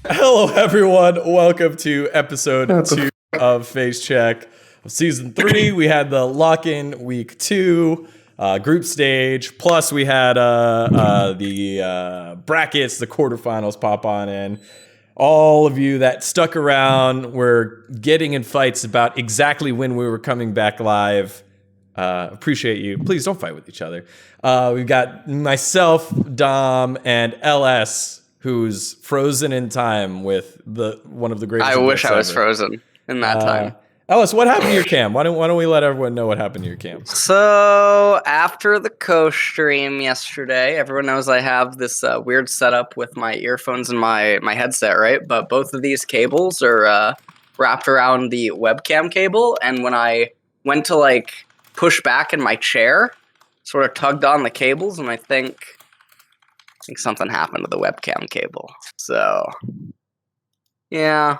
Hello, everyone. Welcome to episode 2 of Facecheck of season 3. We had the lock-in week 2 group stage. Plus, we had the brackets, the quarterfinals pop on in. All of you that stuck around were getting in fights about exactly when we were coming back live. Appreciate you. Please don't fight with each other. We've got myself, Dom, and LS, who's frozen in time with one of the greatest. I wish I was frozen in that time. Ellis, what happened to your cam? Why don't we let everyone know what happened to your cam? So after the co-stream yesterday, everyone knows I have this weird setup with my earphones and my headset, right? But both of these cables are wrapped around the webcam cable, and when I went to push back in my chair, sort of tugged on the cables, and I think something happened to the webcam cable. So, yeah,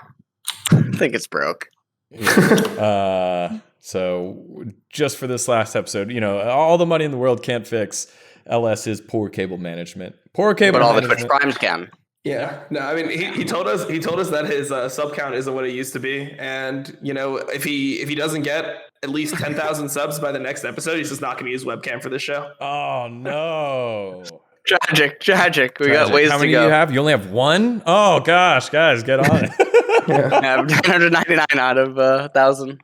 I think it's broke. Yeah. So just for this last episode, all the money in the world can't fix LS's poor cable management. But all the Twitch primes can. Yeah. No, I mean he told us that his sub count isn't what it used to be, and if he doesn't get at least 10,000 subs by the next episode, he's just not going to use webcam for this show. Oh no. Tragic. We got ways to go. How many do you have? You only have one? Oh gosh, guys, get on it. I have 999 out of 1,000.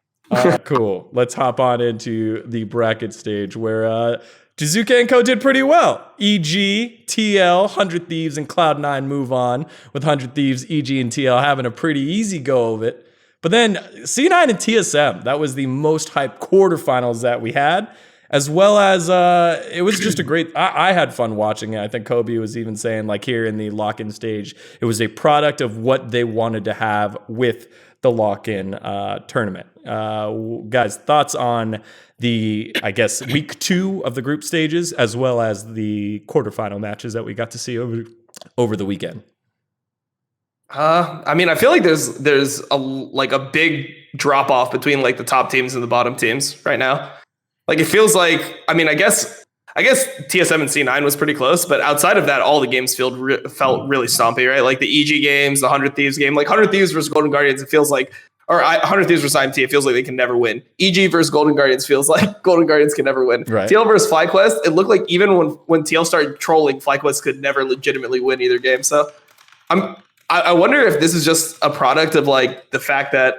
Cool. Let's hop on into the bracket stage where Jizuke and Co did pretty well. EG, TL, 100 Thieves, and Cloud9 move on with 100 Thieves, EG, and TL having a pretty easy go of it. But then C9 and TSM, that was the most hyped quarterfinals that we had. As well as it was just a great. I had fun watching it. I think Kobe was even saying here in the lock-in stage, it was a product of what they wanted to have with the lock-in tournament. Guys, thoughts on the week 2 of the group stages, as well as the quarterfinal matches that we got to see over the weekend. I mean, I feel like there's a big drop off between the top teams and the bottom teams right now. It feels like, I guess TSM and C9 was pretty close, but outside of that, all the games felt really stompy, right? The EG games, the 100 Thieves game, 100 Thieves versus Golden Guardians, it feels like, 100 Thieves versus IMT, it feels like they can never win. EG versus Golden Guardians feels like Golden Guardians can never win. Right. TL versus Flyquest, it looked like even when TL started trolling, Flyquest could never legitimately win either game. So I wonder if this is just a product of the fact that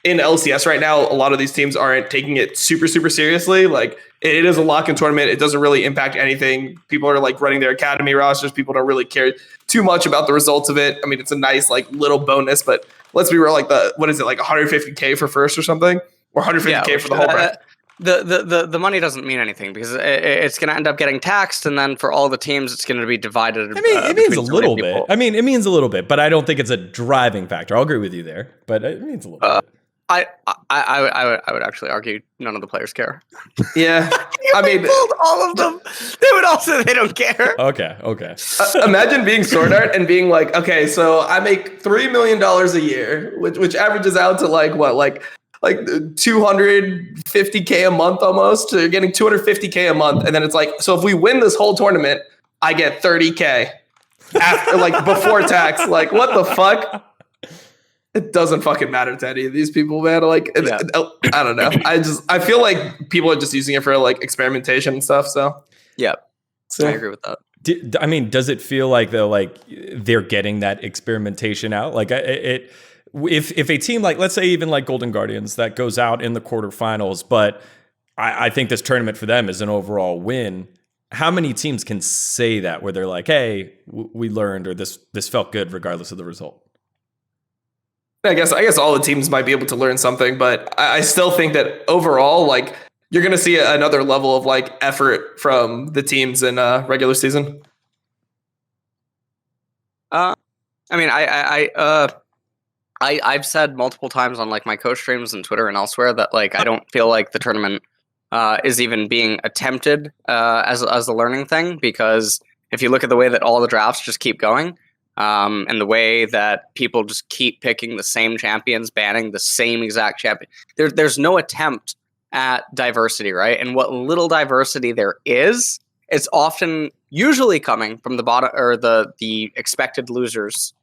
in LCS right now, a lot of these teams aren't taking it super, super seriously. It is a lock-in tournament. It doesn't really impact anything. People are running their academy rosters. People don't really care too much about the results of it. I mean, it's a nice little bonus, but let's be real. What is it, 150K for first or something, or 150K for the whole bracket? The money doesn't mean anything because it's going to end up getting taxed, and then for all the teams, it's going to be divided. I mean, it means a little bit. I mean, it means a little bit, but I don't think it's a driving factor. I'll agree with you there, but it means a little bit. I would actually argue none of the players care. Yeah, I mean, all of them. They would also they don't care. Okay. Imagine being Sword Art and being okay, so I make $3 million a year, which averages out to 250K a month almost. So you're getting 250K a month, and then it's so if we win this whole tournament, I get 30K after before tax. What the fuck? It doesn't fucking matter to any of these people, man. I don't know. I feel like people are just using it for experimentation and stuff. So yeah, I agree with that. Does it feel like though, they're getting that experimentation out? If a team let's say even Golden Guardians that goes out in the quarterfinals, but I think this tournament for them is an overall win. How many teams can say that where they're hey, we learned, or this felt good regardless of the result? I guess all the teams might be able to learn something, but I still think that overall, you're going to see another level of effort from the teams in regular season. I've said multiple times on my coach streams and Twitter and elsewhere that I don't feel like the tournament is even being attempted as a learning thing, because if you look at the way that all the drafts just keep going. And the way that people just keep picking the same champions, banning the same exact champion. There's no attempt at diversity, right? And what little diversity there is, it's often usually coming from the bottom or the expected losers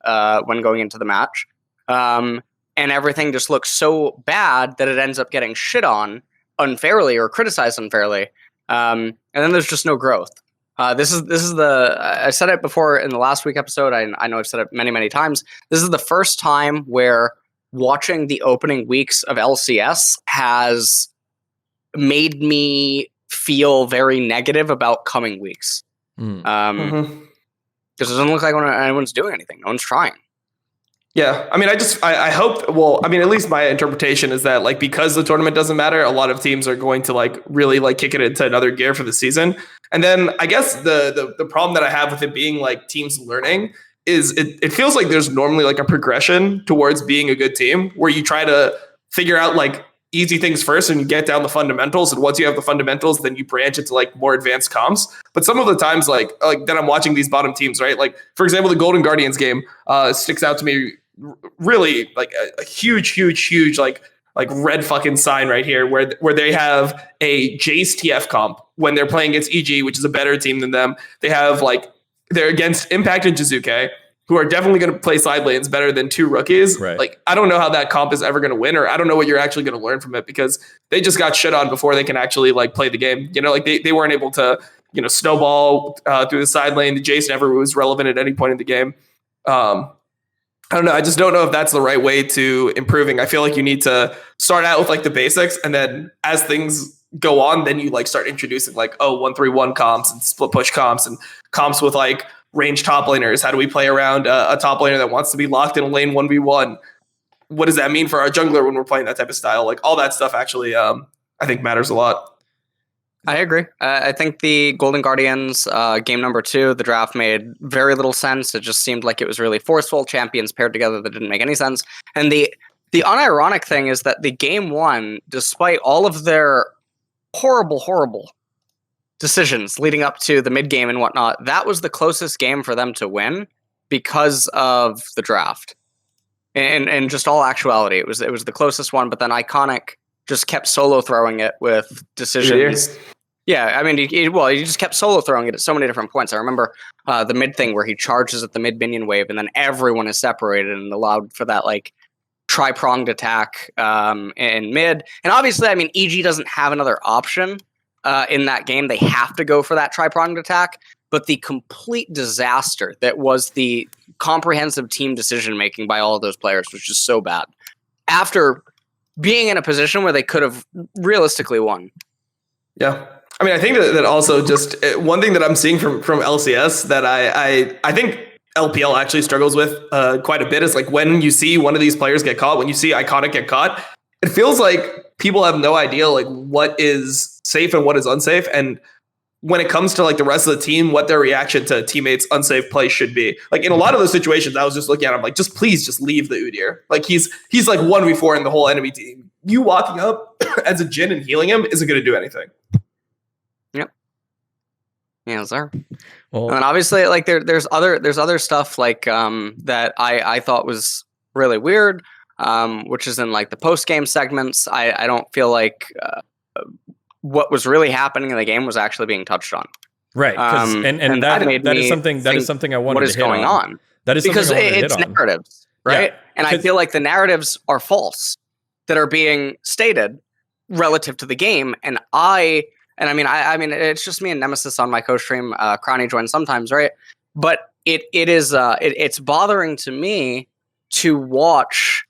when going into the match. And everything just looks so bad that it ends up getting shit on unfairly or criticized unfairly. And then there's just no growth. This is I said it before in the last week episode. I know I've said it many, many times. This is the first time where watching the opening weeks of LCS has made me feel very negative about coming weeks. Because it doesn't look like anyone's doing anything. No one's trying. Yeah, I mean, I hope, well, I mean, at least my interpretation is that, like, because the tournament doesn't matter, a lot of teams are going to, like, really, like, kick it into another gear for the season. And then I guess the problem that I have with it being, like, teams learning is it feels like there's normally, like, a progression towards being a good team where you try to figure out, like, easy things first and you get down the fundamentals. And once you have the fundamentals, then you branch into, like, more advanced comps. But some of the times, like that I'm watching these bottom teams, right? Like, for example, the Golden Guardians game sticks out to me really, like a huge like red fucking sign right here where they have a Jace TF comp when they're playing against EG, which is a better team than them. They have, like, they're against Impact and Jizuke, who are definitely going to play side lanes better than two rookies. Right. Like, I don't know how that comp is ever going to win, or I don't know what you're actually going to learn from it, because they just got shit on before they can actually, like, play the game. You know, like they weren't able to, you know, snowball through the side lane. The Jace never was relevant at any point in the game. I don't know. I just don't know if that's the right way to improving. I feel like you need to start out with, like, the basics, and then as things go on, then you, like, start introducing, like, 1-3-1 comps and split push comps and comps with, like, range top laners. How do we play around a top laner that wants to be locked in a lane 1v1? What does that mean for our jungler when we're playing that type of style? Like, all that stuff actually, I think matters a lot. I agree. I think the Golden Guardians game number 2, the draft made very little sense. It just seemed like it was really forceful. Champions paired together that didn't make any sense. And the unironic thing is that the game 1, despite all of their horrible decisions leading up to the mid game and whatnot, that was the closest game for them to win because of the draft. And just all actuality, it was the closest one. But then Iconic just kept solo throwing it with decisions. Yeah, I mean, he just kept solo throwing it at so many different points. I remember the mid thing where he charges at the mid minion wave, and then everyone is separated and allowed for that, like, tri-pronged attack in mid. And obviously, I mean, EG doesn't have another option in that game. They have to go for that tri-pronged attack. But the complete disaster that was the comprehensive team decision making by all of those players was just so bad. After being in a position where they could have realistically won. Yeah. I mean, I think that also just one thing that I'm seeing from LCS that I think LPL actually struggles with quite a bit is, like, when you see one of these players get caught, when you see Iconic get caught, it feels like people have no idea, like, what is safe and what is unsafe. And when it comes to, like, the rest of the team, what their reaction to teammates' unsafe play should be. Like, in a lot of those situations, I was just looking at him like, please just leave the Udyr. Like, he's like 1v4 in the whole enemy team. You walking up as a Jhin and healing him isn't going to do anything. Yep. Yeah, sir. Well, and obviously, like, there's other stuff, like, that I thought was really weird, which is in, like, the post game segments. I don't feel like what was really happening in the game was actually being touched on. Right. And that is something I wanted to hit on. That is because something I wanted to hit it's on. narratives, right? Yeah, and I feel like the narratives are false that are being stated relative to the game. And I mean, it's just me and Nemesis on my co-stream. Crowny joins sometimes, right? But it's bothering to me to watch,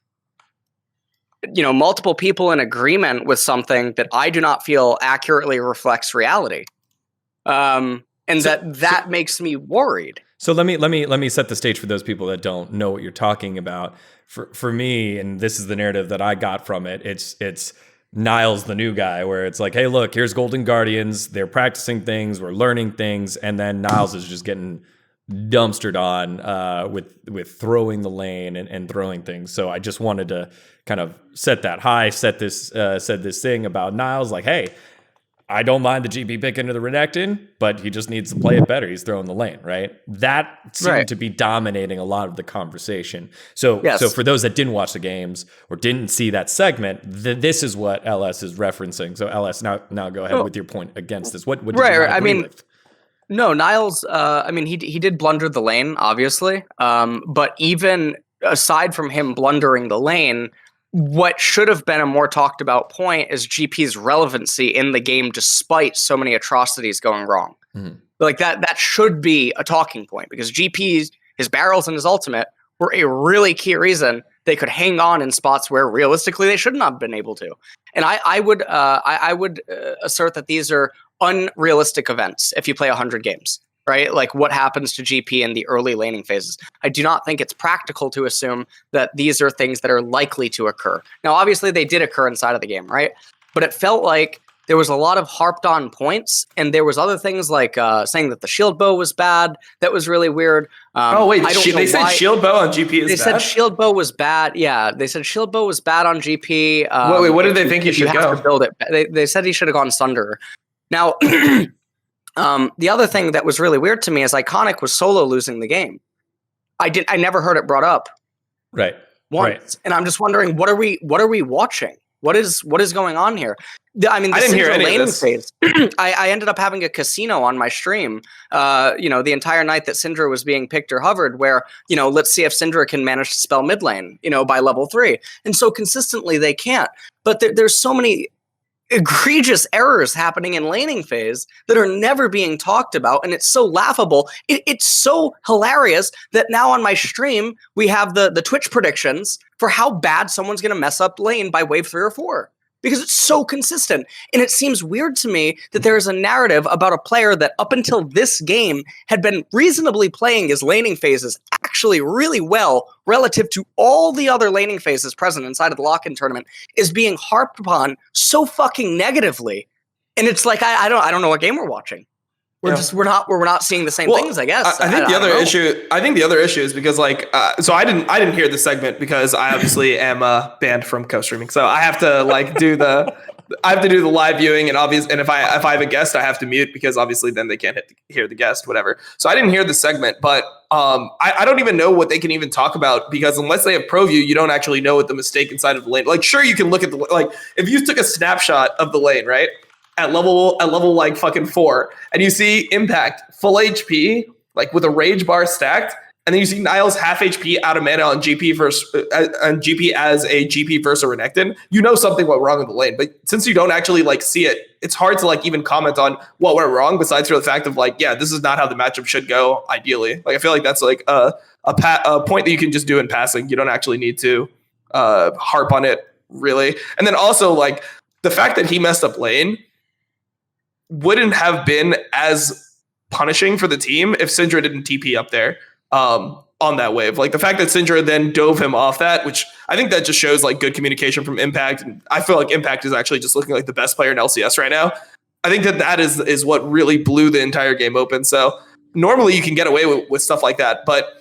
you know, multiple people in agreement with something that I do not feel accurately reflects reality. And that makes me worried. So let me set the stage for those people that don't know what you're talking about. For me, and this is the narrative that I got from it, it's Niles, the new guy, where it's like, hey, look, here's Golden Guardians. They're practicing things. We're learning things. And then Niles is just getting dumpstered on with throwing the lane and throwing things. So I just wanted to kind of set this thing about Niles, like, hey, I don't mind the GP pick into the Renekton, but he just needs to play it better. He's throwing the lane, right? That seemed to be dominating a lot of the conversation. So for those that didn't watch the games or didn't see that segment, this is what LS is referencing. So LS, now go ahead with your point against this. What did you not agree with? No, Niles. I mean, he did blunder the lane, obviously. But even aside from him blundering the lane, what should have been a more talked about point is GP's relevancy in the game, despite so many atrocities going wrong. Mhm. Like that should be a talking point, because GP's, his barrels and his ultimate were a really key reason they could hang on in spots where realistically they should not have been able to. And I would assert that these are unrealistic events if you play 100 games, right? Like what happens to GP in the early laning phases. I do not think it's practical to assume that these are things that are likely to occur. Now, obviously they did occur inside of the game, right? But it felt like there was a lot of harped on points, and there was other things like saying that the shield bow was bad. That was really weird. They said shield bow on GP is bad? They said shield bow was bad. Yeah, they said shield bow was bad on GP. Wait, what did they think he should go? To build it. They said he should have gone Sunder. Now, the other thing that was really weird to me is Iconic was solo losing the game. I never heard it brought up. Right. Once. Right. And I'm just wondering, what are we watching? What is going on here? I mean, I didn't hear any of this. Phase, I ended up having a casino on my stream, the entire night that Syndra was being picked or hovered, where, let's see if Syndra can manage to spell mid lane, by level 3. And so consistently they can't. But there's so many egregious errors happening in laning phase that are never being talked about, and it's so laughable. It's so hilarious that now on my stream we have the Twitch predictions for how bad someone's going to mess up lane by wave 3 or 4, because it's so consistent. And it seems weird to me that there is a narrative about a player that up until this game had been reasonably playing his laning phases actually really well relative to all the other laning phases present inside of the lock-in tournament, is being harped upon so fucking negatively. And it's like, I don't know what game we're watching. We're not seeing the same things, I guess. I think the other issue is because so I didn't hear the segment because I obviously am banned from co-streaming. So I have to do the live viewing, and if I have a guest, I have to mute, because obviously then they can't hear the guest, whatever. So I didn't hear the segment, but I don't even know what they can even talk about, because unless they have pro view, you don't actually know what the mistake inside of the lane. Like, sure, you can look at if you took a snapshot of the lane, right? At level like fucking 4, and you see Impact full HP, like with a rage bar stacked, and then you see Niles half HP out of mana on GP as a GP versus a Renekton, you know something went wrong in the lane. But since you don't actually see it, it's hard to even comment on what went wrong, besides for the fact of this is not how the matchup should go ideally. I feel like that's a point that you can just do in passing. You don't actually need to harp on it really. And then also the fact that he messed up lane wouldn't have been as punishing for the team if Syndra didn't TP up there on that wave. The fact that Syndra then dove him off that, which I think that just shows good communication from Impact. And I feel like Impact is actually just looking like the best player in LCS right now. I think that is what really blew the entire game open. So normally you can get away with stuff like that, but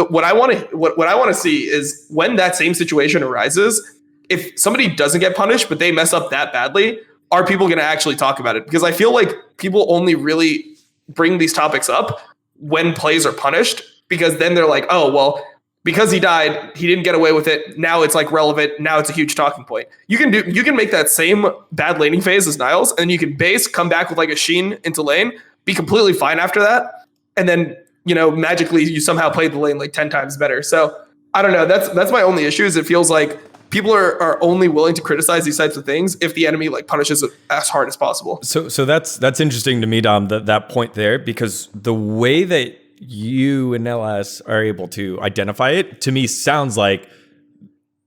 what I want to see is when that same situation arises, if somebody doesn't get punished but they mess up that badly, are people going to actually talk about it? Because I feel like people only really bring these topics up when plays are punished, because then they're like, oh, well, because he died, he didn't get away with it. Now it's relevant. Now it's a huge talking point. You can make that same bad laning phase as Niles, and you can come back with a Sheen into lane, be completely fine after that. And then, magically you somehow played the lane 10 times better. So I don't know. That's my only issue, is it feels like people are only willing to criticize these types of things if the enemy punishes it as hard as possible. So that's interesting to me, Dom, that point there, because the way that you and Niles are able to identify it, to me, sounds like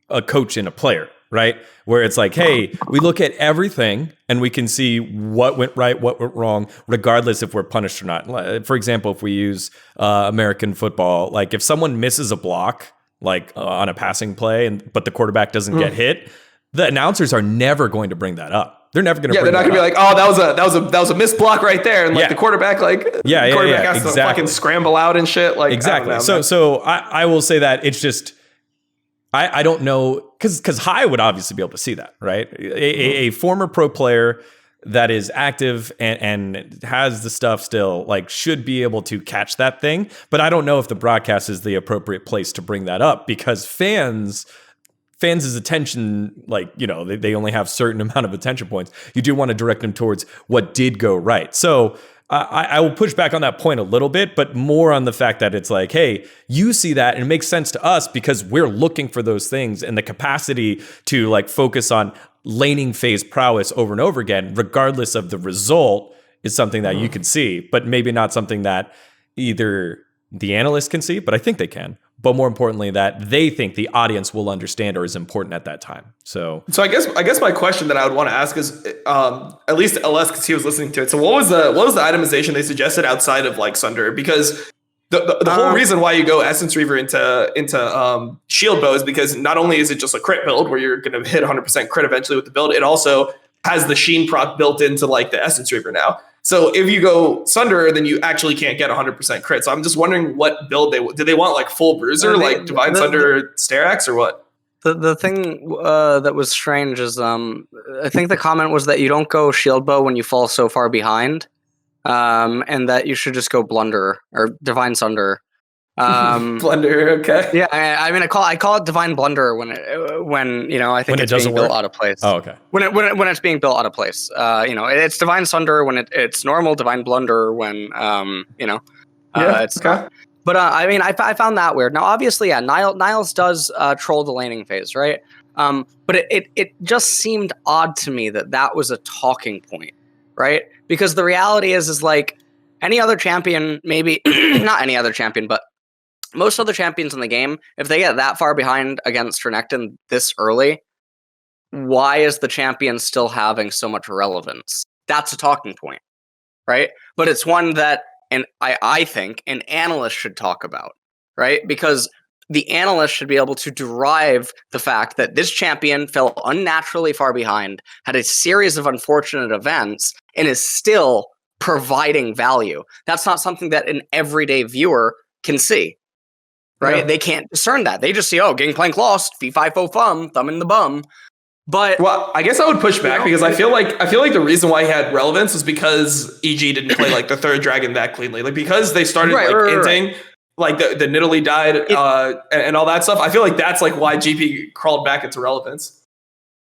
a coach and a player, right? Where it's hey, we look at everything and we can see what went right, what went wrong, regardless if we're punished or not. For example, if we use American football, if someone misses a block, on a passing play, but the quarterback doesn't get hit, the announcers are never going to bring that up. They're never going to. Yeah, they're not going to be oh, that was a missed block right there, and the quarterback has to fucking scramble out and shit. Exactly. So I will say that it's just I don't know, because High would obviously be able to see that, right? A former pro player that is active and has the stuff still, should be able to catch that thing. But I don't know if the broadcast is the appropriate place to bring that up, because fans' attention, they only have certain amount of attention points. You do want to direct them towards what did go right. So I will push back on that point a little bit, but more on the fact that it's like, hey, you see that and it makes sense to us because we're looking for those things, and the capacity to like focus on laning phase prowess over and over again, regardless of the result, is something that you can see, but maybe not something that either the analyst can see, but I think they can. But more importantly, that they think the audience will understand or is important at that time. So I guess my question that I would want to ask is, at least LS, because he was listening to it. So what was the itemization they suggested outside of like Sunder? Because the whole reason why you go Essence Reaver into Shield Bow is because not only is it just a crit build where you're going to hit 100% crit eventually with the build, it also has the Sheen proc built into like the Essence Reaver now. So if you go Sunder, then you actually can't get 100% crit. So I'm just wondering what build did they want, like full Bruiser, like Divine Sunder Sterax, or what? The thing that was strange is I think the comment was that you don't go Shield Bow when you fall so far behind, and that you should just go Blunder or Divine Sunder. Blunder, okay. Yeah, I mean, I call it Divine Blunder when I think it's being built out of place. Oh, okay. When it's being built out of place, it's Divine Sunder when it's normal. Divine Blunder when it's okay. But I mean, I found that weird. Now, obviously, yeah, Niles does troll the laning phase, right? But it just seemed odd to me that was a talking point, right? Because the reality is like any other champion, maybe not any other champion, but most other champions in the game, if they get that far behind against Renekton this early, why is the champion still having so much relevance? That's a talking point, right? But it's one that, and I think, an analyst should talk about, right? Because the analyst should be able to derive the fact that this champion fell unnaturally far behind, had a series of unfortunate events, and is still providing value. That's not something that an everyday viewer can see. Right? Yeah. They can't discern that. They just see, Gangplank lost, V5 thumb in the bum. But I guess I would push back because I feel like the reason why he had relevance was because EG didn't play like the third dragon that cleanly. Like because they started hinting like the Nidalee died and all that stuff. I feel like that's like why GP crawled back into relevance.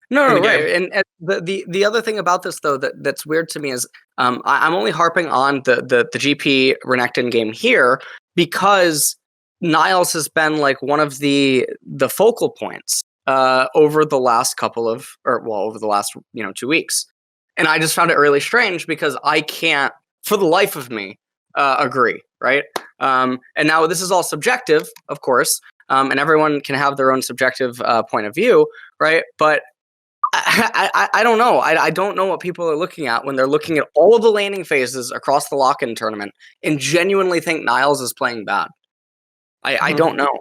No, right. And the other thing about this though that's weird to me is I'm only harping on the GP Renekton game here because Niles has been like one of the focal points over the last over the last 2 weeks, and I just found it really strange because I can't, for the life of me, agree. Right, and now this is all subjective, of course, and everyone can have their own subjective point of view, right? But I don't know. I don't know what people are looking at when they're looking at all of the laning phases across the lock-in tournament and genuinely think Niles is playing bad. I don't know.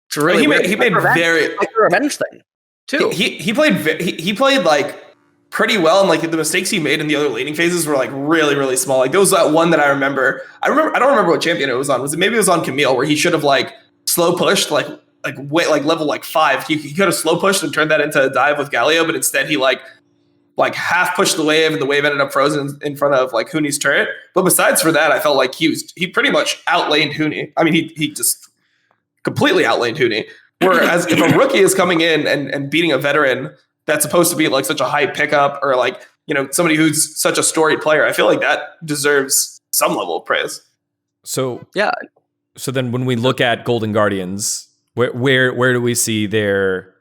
It's really he made very like the revenge thing too. He played like pretty well, and like the mistakes he made in the other laning phases were like really really small. Like there was that one that I remember. I don't remember what champion it was on. Maybe it was on Camille where he should have like slow pushed like level like 5. He could have slow pushed and turned that into a dive with Galio, but instead he like half pushed the wave, and the wave ended up frozen in front of like Huni's turret. But besides for that, I felt like he pretty much outlaned Huni. I mean, he just completely outlaned Huni. Whereas if a rookie is coming in and beating a veteran that's supposed to be like such a high pickup or like, somebody who's such a storied player, I feel like that deserves some level of praise. So yeah. So then when we look at Golden Guardians, where do we see their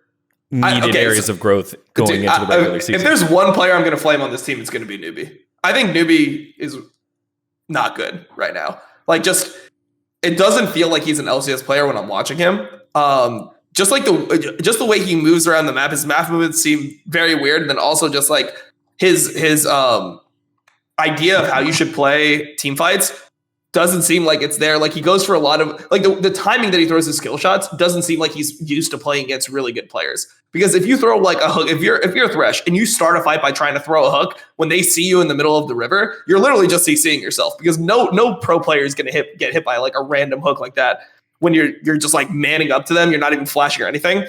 needed areas of growth going into the regular season? If there's one player I'm going to flame on this team, it's going to be Newbie. I think Newbie is not good right now. Like it doesn't feel like he's an LCS player when I'm watching him. Just the way he moves around the map, his map movements seem very weird. And then also just like his idea of how you should play team fights doesn't seem like it's there. Like he goes for a lot of like the timing that he throws his skill shots doesn't seem like he's used to playing against really good players. Because if you throw like a hook, if you're a Thresh and you start a fight by trying to throw a hook, when they see you in the middle of the river, you're literally just CCing yourself because no pro player is going to get hit by like a random hook like that when you're just like manning up to them. You're not even flashing or anything.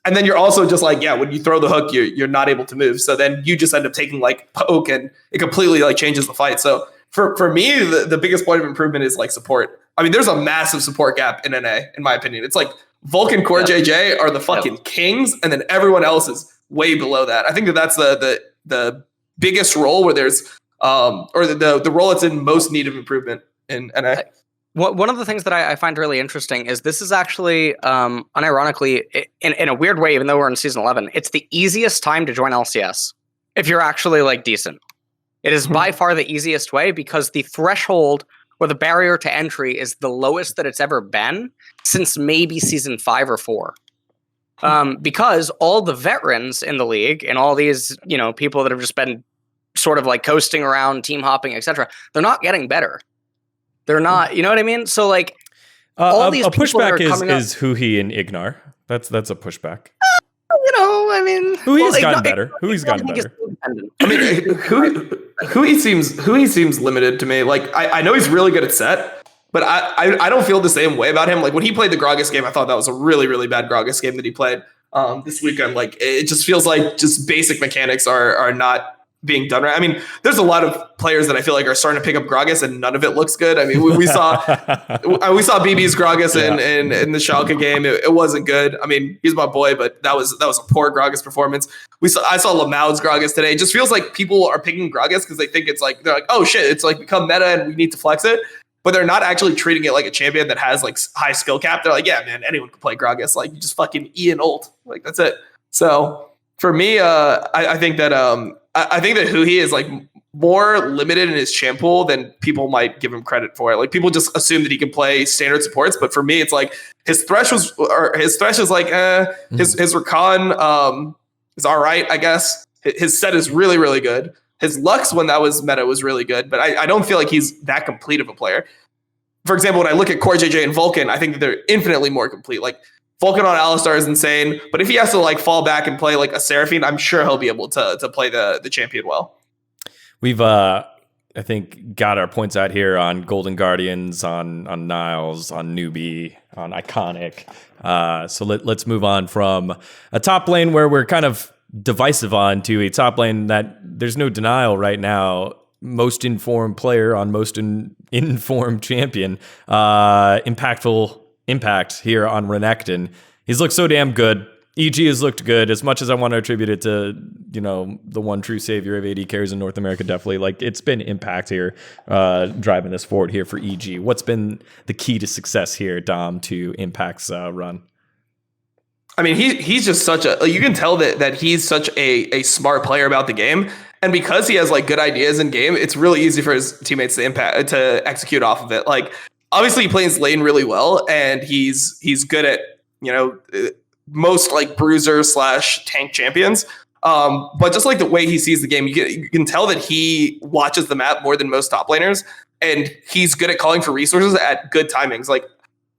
And then you're also just like, when you throw the hook, you're not able to move. So then you just end up taking like poke and it completely like changes the fight. So for me, the biggest point of improvement is like support. I mean, there's a massive support gap in NA, in my opinion. It's like Vulcan, Core, JJ are the fucking kings, and then everyone else is way below that. I think that's the biggest role where there's or the role it's in most need of improvement in NA. One of the things that I find really interesting is this is actually, unironically, in a weird way, even though we're in Season 11, it's the easiest time to join LCS if you're actually like decent. It is by far the easiest way because the threshold or the barrier to entry is the lowest that it's ever been since maybe Season 5 or 4. Because all the veterans in the league and all these, people that have just been sort of like coasting around, team hopping, etc., they're not getting better. They're not, you know what I mean? So like, all these pushback is Huhi and Ignar. That's a pushback. Huhi's gotten better. Huhi's gotten better. I mean, Huhi seems limited to me. Like, I know he's really good at set, but I don't feel the same way about him. Like when he played the Gragas game, I thought that was a really, really bad Gragas game that he played this weekend. Like it just feels like just basic mechanics are not being done right. I mean, there's a lot of players that I feel like are starting to pick up Gragas and none of it looks good. I mean, we saw BB's Gragas in the Schalke game. It wasn't good. I mean, he's my boy, but that was a poor Gragas performance. I saw Lamau's Gragas today. It just feels like people are picking Gragas because they think they're like, oh shit, it's like become meta and we need to flex it. But they're not actually treating it like a champion that has like high skill cap. They're like, yeah, man, anyone can play Gragas. Like you just fucking E and ult. Like that's it. So for me, I think that Huhi is like more limited in his champ pool than people might give him credit for. Like people just assume that he can play standard supports, but for me, it's like his thresh is like his Rakan is all right, I guess. His set is really, really good. His Lux when that was meta was really good, but I don't feel like he's that complete of a player. For example, when I look at Core JJ and Vulcan, I think that they're infinitely more complete. Like Vulcan on Alistar is insane, but if he has to like fall back and play like a Seraphine, I'm sure he'll be able to play the champion well. We've I think got our points out here on Golden Guardians, on Niles, on Newbie, on Iconic. So let's move on from a top lane where we're kind of divisive on to a top lane that there's no denial right now. Most informed player on most informed champion. Impactful impact here on Renekton. He's looked so damn good. EG has looked good. As much as I want to attribute it to, the one true savior of AD carries in North America, definitely, like, it's been impact here, driving this forward here for EG. What's been the key to success here, Dom, to Impact's run? I mean, he's just you can tell that he's such a smart player about the game. And because he has like good ideas in game, it's really easy for his teammates to execute off of it. Like, obviously he plays lane really well and he's good at, most like bruiser / tank champions. But just like the way he sees the game, you can tell that he watches the map more than most top laners, and he's good at calling for resources at good timings. Like,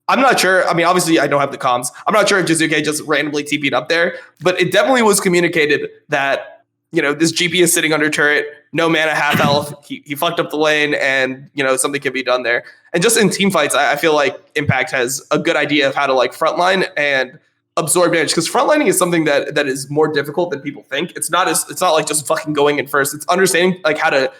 I'm not sure. I mean, obviously I don't have the comms. I'm not sure if Josuke just randomly TP'd up there, but it definitely was communicated that, this GP is sitting under turret, no mana, half health. He fucked up the lane, and something can be done there. And just in team fights, I feel like Impact has a good idea of how to like frontline and absorb damage, because frontlining is something that is more difficult than people think. It's not like just fucking going in first. It's understanding like how to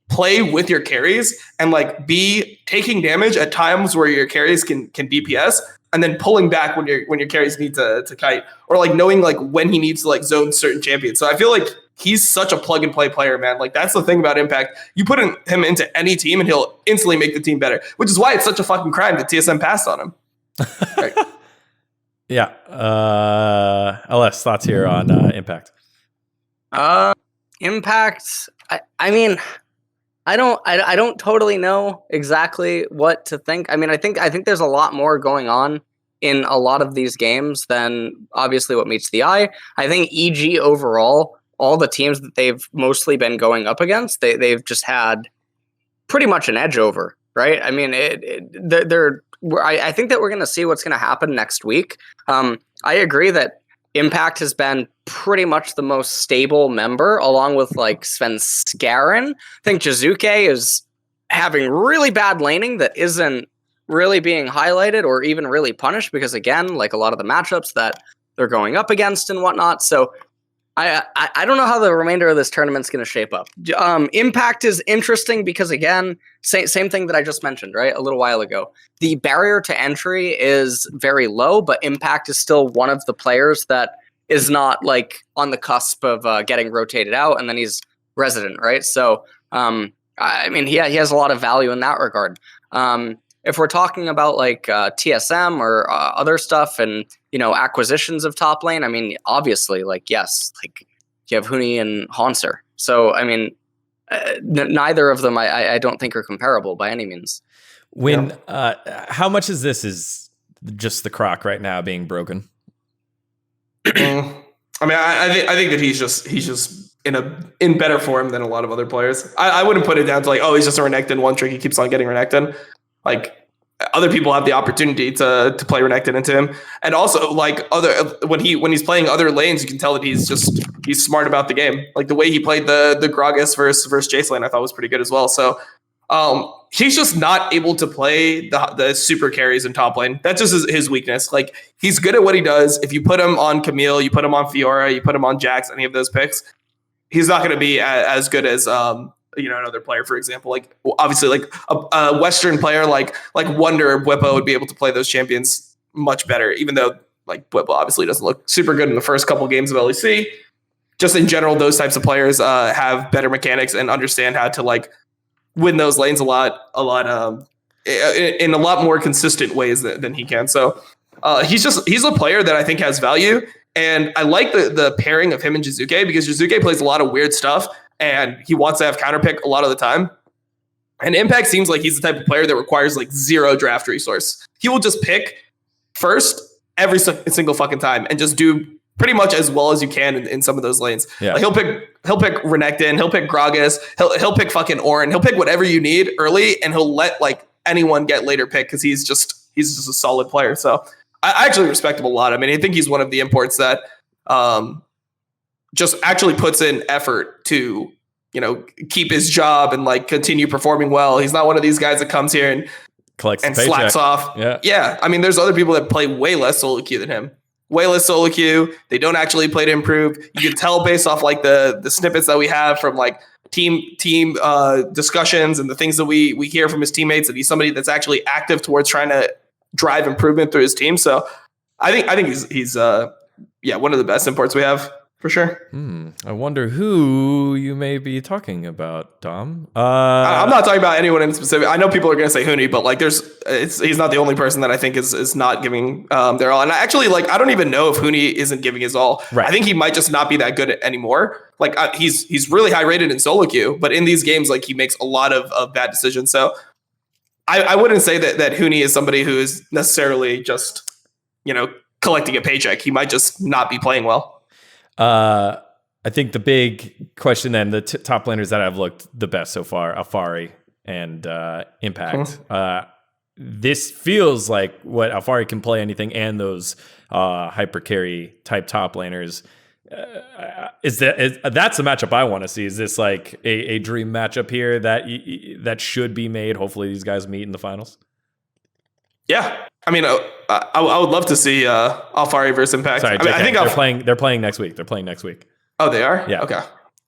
play with your carries and like be taking damage at times where your carries can DPS, and then pulling back when your carries need to kite, or like knowing like when he needs to like zone certain champions. So I feel like he's such a plug and play player, man. Like that's the thing about Impact. You put him into any team and he'll instantly make the team better, which is why it's such a fucking crime that TSM passed on him. Right. Yeah. LS, thoughts here on Impact? Impact. I mean, I don't totally know exactly what to think. I mean, I think there's a lot more going on in a lot of these games than obviously what meets the eye. I think EG overall, all the teams that they've mostly been going up against, they've just had pretty much an edge over, right? I mean, I think that we're going to see what's going to happen next week. I agree that Impact has been pretty much the most stable member, along with like Sven Skaren. I think Josuke is having really bad laning that isn't really being highlighted or even really punished, because again, like a lot of the matchups that they're going up against and whatnot. So I don't know how the remainder of this tournament's going to shape up. Impact is interesting because, again, same thing that I just mentioned, right, a little while ago. The barrier to entry is very low, but Impact is still one of the players that is not like on the cusp of getting rotated out, and then he's resident, right? So I mean, he has a lot of value in that regard. If we're talking about like TSM or other stuff and, acquisitions of top lane, I mean, obviously, like, yes, like you have Huni and Hanser. So, I mean, neither of them I don't think are comparable by any means. How much is this is just the croc right now being broken? I mean, I think that he's just in better form than a lot of other players. I wouldn't put it down to like, oh, he's just a Renekton, one trick, he keeps on getting Renekton. Like, other people have the opportunity to play Renekton into him. And also, like, when he's playing other lanes, you can tell that he's smart about the game. Like, the way he played the Gragas versus Jace lane, I thought was pretty good as well. So he's just not able to play the super carries in top lane. That's just his weakness. Like, he's good at what he does. If you put him on Camille, you put him on Fiora, you put him on Jax, any of those picks, he's not going to be as good as another player, for example. Like, obviously, like a Western player like Wonder or Bwipo would be able to play those champions much better, even though like Bwipo obviously doesn't look super good in the first couple games of LEC. Just in general, those types of players have better mechanics and understand how to like win those lanes a lot in a lot more consistent ways than he can. So he's a player that I think has value. And I like the pairing of him and Jizuke, because Jizuke plays a lot of weird stuff and he wants to have counterpick a lot of the time. And Impact seems like he's the type of player that requires like 0 draft resource. He will just pick first every single fucking time and just do pretty much as well as you can in some of those lanes. Yeah. Like, he'll pick Renekton, he'll pick Gragas, he'll pick fucking Orin, he'll pick whatever you need early, and he'll let like anyone get later pick because he's just a solid player. So I actually respect him a lot. I mean, I think he's one of the imports that just actually puts in effort to, keep his job and like continue performing well. He's not one of these guys that comes here and collects and slacks off. Yeah. I mean, there's other people that play way less solo queue than him. Way less solo queue. They don't actually play to improve. You can tell based off like the snippets that we have from like team discussions and the things that we hear from his teammates, that he's somebody that's actually active towards trying to drive improvement through his team. So I think he's one of the best imports we have for sure. I wonder who you may be talking about, Dom. I'm not talking about anyone in specific. I know people are going to say Huni, but like he's not the only person that I think is not giving their all. And I actually I don't even know if Huni isn't giving his all. Right. I think he might just not be that good anymore. Like he's really high rated in solo queue, but in these games, like he makes a lot of bad decisions. So I wouldn't say that Huni is somebody who is necessarily just, collecting a paycheck. He might just not be playing well. I think the big question then, the top laners that I've looked the best so far, Alphari and Impact. This feels like what Alphari can play anything, and those hyper carry type top laners. That's a matchup I want to see. Is this like a dream matchup here that should be made? Hopefully these guys meet in the finals. Yeah, I mean, I would love to see Alphari versus Impact. Sorry, I think they're playing next week. They're playing next week. Oh, they are? Yeah. Okay.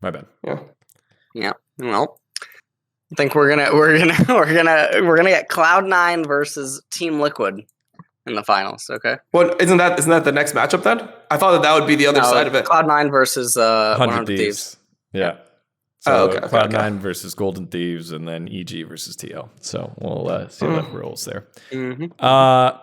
My bad. Yeah. Well, I think we're gonna get Cloud9 versus Team Liquid in the finals. Okay. Well, isn't that the next matchup then? I thought that would be the other side of it. Cloud9 versus 100 Thieves. Yeah. So Cloud9 versus Golden Thieves, and then EG versus TL. So we'll see how that rolls there.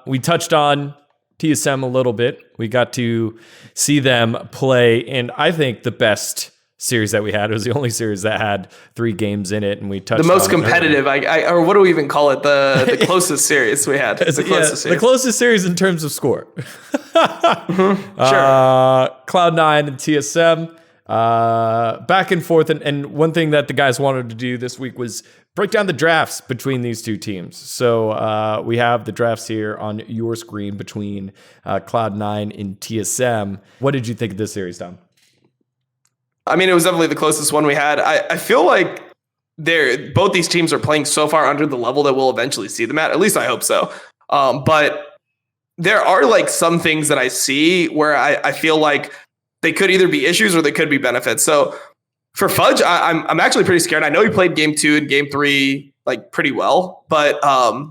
We touched on TSM a little bit. We got to see them play in, I think, the best series that we had. It was the only series that had 3 games in it, and we touched the most competitive. Or what do we even call it? The closest series we had. The closest series in terms of score. Sure. Cloud9 and TSM. Back and forth, and one thing that the guys wanted to do this week was break down the drafts between these two teams. So we have the drafts here on your screen between Cloud9 and TSM. What did you think of this series, Dom? I mean, it was definitely the closest one we had. I feel like both these teams are playing so far under the level that we'll eventually see them at least I hope so. But there are like some things that I see where I feel like they could either be issues or they could be benefits. So for Fudge, I'm actually pretty scared. I know he played game 2 and game 3 like pretty well, but I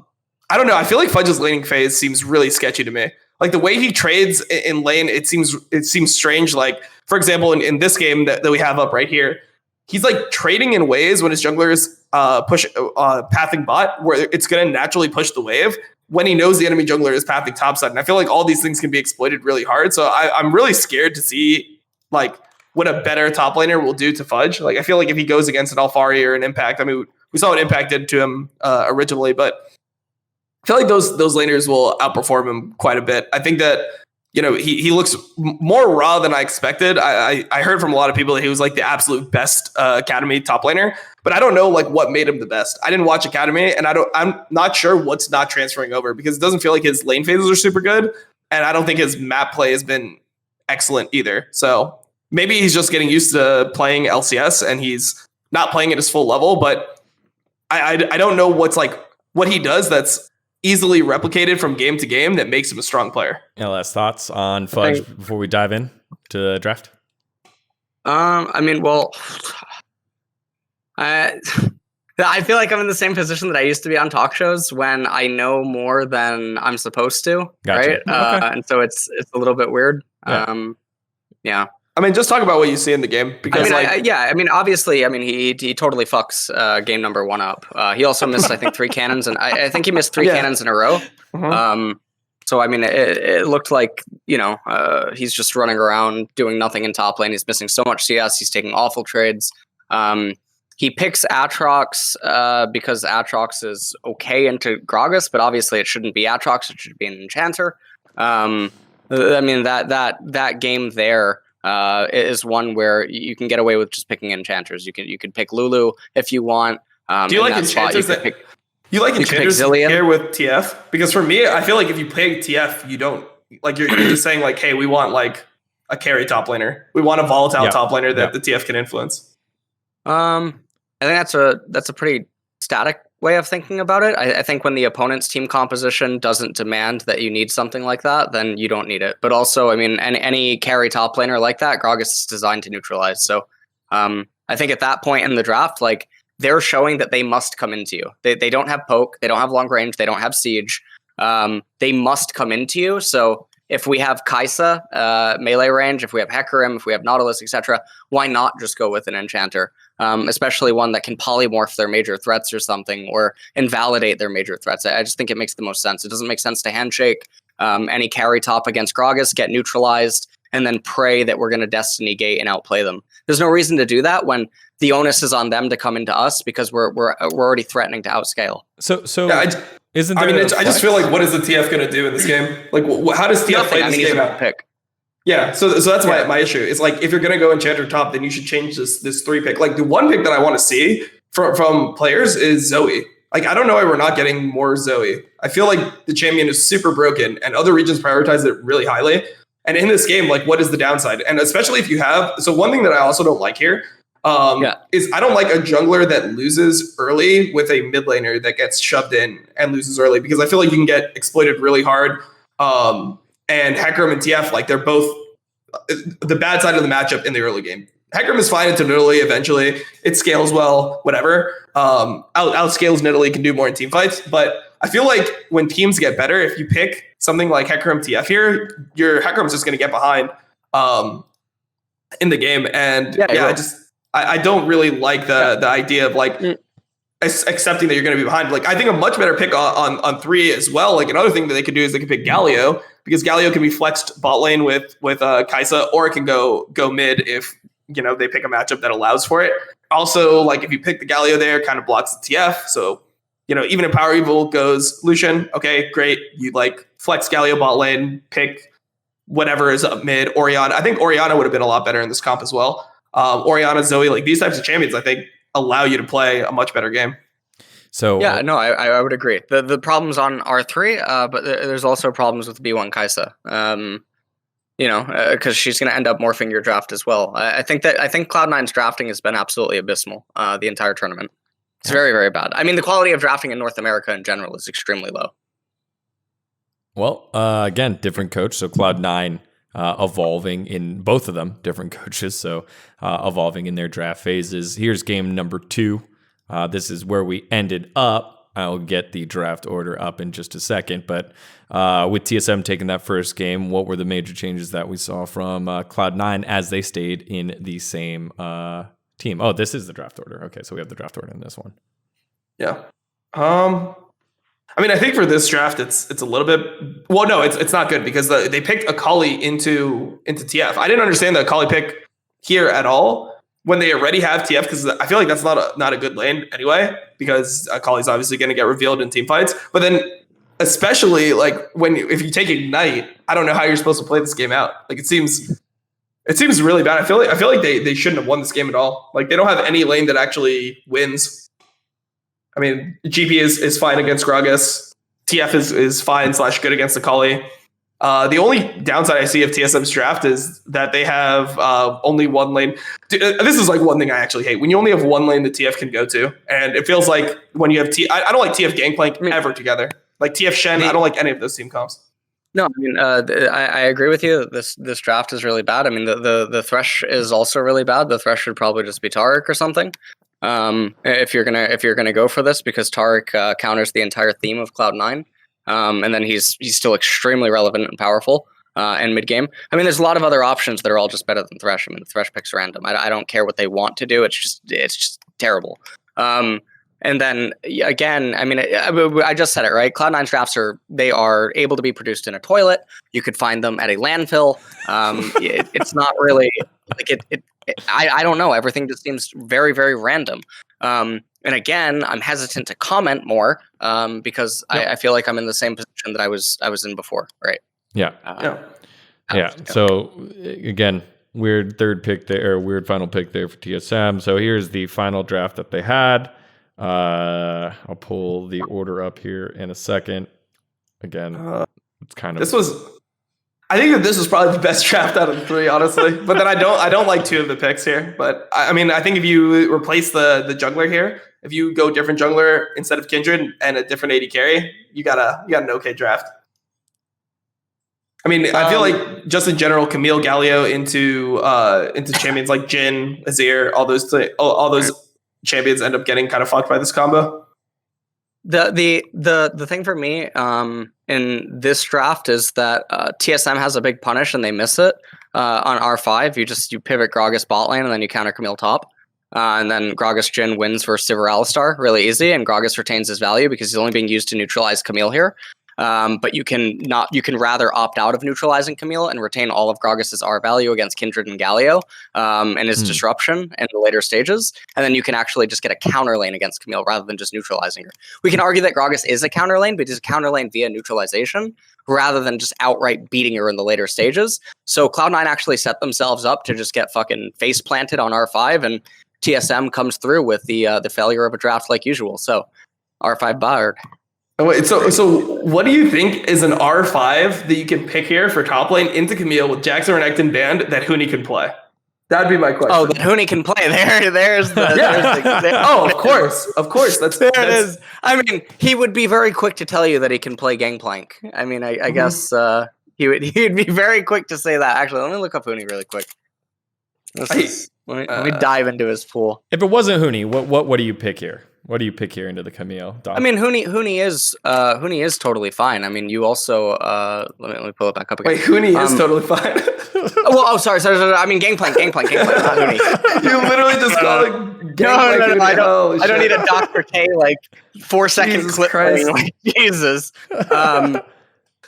don't know. I feel like Fudge's laning phase seems really sketchy to me. Like the way he trades in lane, it seems strange. Like for example, in this game that we have up right here, he's like trading in ways when his jungler is pathing bot, where it's going to naturally push the wave when he knows the enemy jungler is pathing topside. And I feel like all these things can be exploited really hard. So I'm really scared to see like what a better top laner will do to Fudge. Like I feel like if he goes against an Alfari or an Impact, I mean, we saw what Impact did to him originally, but I feel like those laners will outperform him quite a bit. I think that, you know, he looks more raw than I expected. I heard from a lot of people that he was like the absolute best Academy top laner, but I don't know like what made him the best. I didn't watch Academy, and I'm not sure what's not transferring over, because it doesn't feel like his lane phases are super good, and I don't think his map play has been excellent either. So maybe he's just getting used to playing LCS and he's not playing at his full level, but I don't know what he does that's easily replicated from game to game that makes him a strong player. Any last thoughts on Fudge before we dive in to the draft? I mean, well, I feel like I'm in the same position that I used to be on talk shows when I know more than I'm supposed to, Gotcha. right? Okay. And so it's a little bit weird. Yeah. Yeah. I mean, just talk about what you see in the game, because I mean, obviously, I mean, he totally fucks game number 1 up. He also missed, I think, 3 cannons, and I think he missed 3 cannons in a row. Mhm. So I mean, it looked like, you know, he's just running around doing nothing in top lane. He's missing so much CS. He's taking awful trades. He picks Aatrox because Aatrox is okay into Gragas, but obviously it shouldn't be Aatrox. It should be an Enchanter. I mean, that game there is one where you can get away with just picking enchanters. You can pick Lulu if you want. Do you like enchanters you like enchanters here with TF? Because for me, I feel like if you play TF, you don't like you're just saying like, hey, we want like a carry top laner. We want a volatile top laner that the TF can influence. I think that's a pretty static way of thinking about it. I think when the opponent's team composition doesn't demand that you need something like that, then you don't need it. But also, I mean, any carry top laner like that, Gragas is designed to neutralize. So I think at that point in the draft, like they're showing that they must come into you. They don't have poke, they don't have long range, they don't have siege. They must come into you. So if we have Kai'Sa melee range, if we have Hecarim, if we have Nautilus, etc., why not just go with an enchanter? Especially one that can polymorph their major threats or something, or invalidate their major threats. I just think it makes the most sense. It doesn't make sense to handshake any carry top against Gragas, get neutralized, and then pray that we're going to Destiny Gate and outplay them. There's no reason to do that when the onus is on them to come into us, because we're already threatening to outscale. So yeah, isn't I there mean, I just feel like, what is the TF going to do in this game? Like, how does TF play this game out? Pick. Yeah, so that's my issue. It's like, if you're going to go enchanter top, then you should change this 3 pick. Like, the one pick that I want to see from players is Zoe. Like, I don't know why we're not getting more Zoe. I feel like the champion is super broken, and other regions prioritize it really highly. And in this game, like, what is the downside? And especially if you have... So one thing that I also don't like here is I don't like a jungler that loses early with a mid laner that gets shoved in and loses early, because I feel like you can get exploited really hard. And Hecarim and TF, like, they're both the bad side of the matchup in the early game. Hecarim is fine into Nidalee eventually. It scales well, whatever. Outscales Nidalee, can do more in team fights. But I feel like when teams get better, if you pick something like Hecarim TF here, your Hecarim's just going to get behind in the game. And I don't really like the idea of like accepting that you're going to be behind. Like, I think a much better pick on 3 as well. Like, another thing that they could do is they could pick Galio, because Galio can be flexed bot lane with Kai'Sa, or it can go mid if, you know, they pick a matchup that allows for it. Also, like, if you pick the Galio there, it kind of blocks the TF. So, you know, even if Power Evil goes Lucian, okay, great. You like flex Galio bot lane, pick whatever is up mid. Orianna, I think Orianna would have been a lot better in this comp as well. Orianna, Zoe, like these types of champions, I think allow you to play a much better game. So yeah, no, I would agree. The problems on R3, but there's also problems with B1 Kai'Sa. You know, because she's going to end up morphing your draft as well. I think Cloud9's drafting has been absolutely abysmal the entire tournament. It's very, very bad. I mean, the quality of drafting in North America in general is extremely low. Well, again, different coach. So Cloud9 evolving in both of them, different coaches. So evolving in their draft phases. Here's game number 2. This is where we ended up. I'll get the draft order up in just a second. But with TSM taking that first game, what were the major changes that we saw from Cloud9 as they stayed in the same team? Oh, this is the draft order. Okay, so we have the draft order in this one. Yeah. I mean, I think for this draft, it's a little bit. Well, no, it's not good because they picked Akali into TF. I didn't understand the Akali pick here at all when they already have TF, because I feel like that's not a good lane anyway, because Akali's obviously going to get revealed in team fights. But then, especially like if you take Ignite, I don't know how you're supposed to play this game out. Like it seems really bad. I feel like they shouldn't have won this game at all. Like they don't have any lane that actually wins. I mean, GP is fine against Gragas. TF is fine / good against Akali. The only downside I see of TSM's draft is that they have only one lane. This is like one thing I actually hate. When you only have one lane that TF can go to, and it feels like when you have I don't like TF Gangplank ever together. Like TF Shen, I don't like any of those team comps. No, I mean, I agree with you. This draft is really bad. I mean, the Thresh is also really bad. The Thresh should probably just be Taric or something. If you're gonna go for this, because Taric counters the entire theme of Cloud9, and then he's still extremely relevant and powerful in mid game. I mean, there's a lot of other options that are all just better than Thresh. I mean, the Thresh pick's random. I don't care what they want to do. It's just terrible. And then again, I mean, I just said it, right? Cloud9 drafts they are able to be produced in a toilet. You could find them at a landfill. It's not really like I don't know. Everything just seems very, very random. And again, I'm hesitant to comment more because I feel like I'm in the same position that I was in before, right? Yeah. So again, weird third pick there, weird final pick there for TSM. So here's the final draft that they had. I'll pull the order up here in a second. Again, it's kind of I think that this was probably the best draft out of the three, honestly. But then I don't like two of the picks here. But I mean, I think if you replace the jungler here, if you go different jungler instead of Kindred and a different AD carry, you got an okay draft. I mean, I feel like just in general, Camille Galio into champions like Jhin, Azir, all those champions end up getting kind of fucked by this combo. The thing for me in this draft is that TSM has a big punish and they miss it on R5. You pivot Gragas bot lane and then you counter Camille top. And then Gragas Jhin wins versus Sivir Alistar really easy, and Gragas retains his value because he's only being used to neutralize Camille here. But you can rather opt out of neutralizing Camille and retain all of Gragas's R value against Kindred and Galio and his disruption in the later stages. And then you can actually just get a counter lane against Camille rather than just neutralizing her. We can argue that Gragas is a counter lane, but he's a counter lane via neutralization rather than just outright beating her in the later stages. So Cloud9 actually set themselves up to just get fucking face planted on R5, and TSM comes through with the failure of a draft like usual. So R5 barred. Wait, so what do you think is an R5 that you can pick here for top lane into Camille with Jackson Renekton banned that Huni can play? That'd be my question. Oh, that Huni can play. There's the. Oh, of course. That's it is. I mean, he would be very quick to tell you that he can play Gangplank. I mean, I guess he'd be very quick to say that. Actually, let me look up Huni really quick. Let me dive into his pool. If it wasn't Huni, what do you pick here? What do you pick here into the Camille? I mean, Huni is totally fine. I mean, you also let me pull it back up again. Wait, Huni is totally fine. Sorry. I mean, Gangplank, not Huni. You literally just call it Gangplank. No, I don't need a Dr. K 4-second clip. Jesus.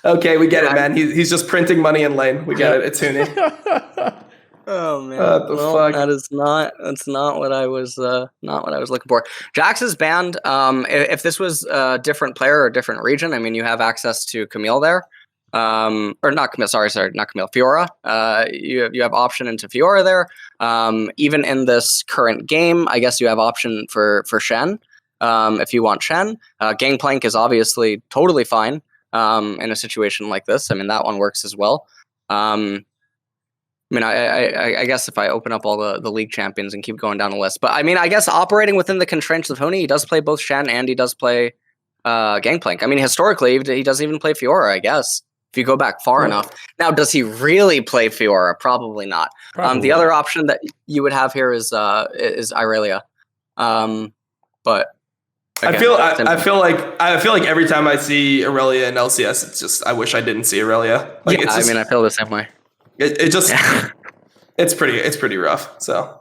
Okay, we get it, man. He's just printing money in lane. We get it. It's Huni. Oh man! Fuck? That's not what I was looking for. Jax is banned. If this was a different player or a different region, I mean, you have access to Camille there, or not Camille. Sorry, not Camille. Fiora. You have option into Fiora there. Even in this current game, I guess you have option for Shen. If you want Shen, Gangplank is obviously totally fine. In a situation like this, I mean, that one works as well. I mean, I guess if I open up all the league champions and keep going down the list, but I mean, I guess operating within the constraints of Huni, he does play both Shen and he does play Gangplank. I mean, historically, he doesn't even play Fiora, I guess, if you go back far enough. Now, does he really play Fiora? Probably not. The other option that you would have here is Irelia. But again, I feel like every time I see Irelia in LCS, it's just I wish I didn't see Irelia. I mean, I feel the same way. It just it's pretty rough. So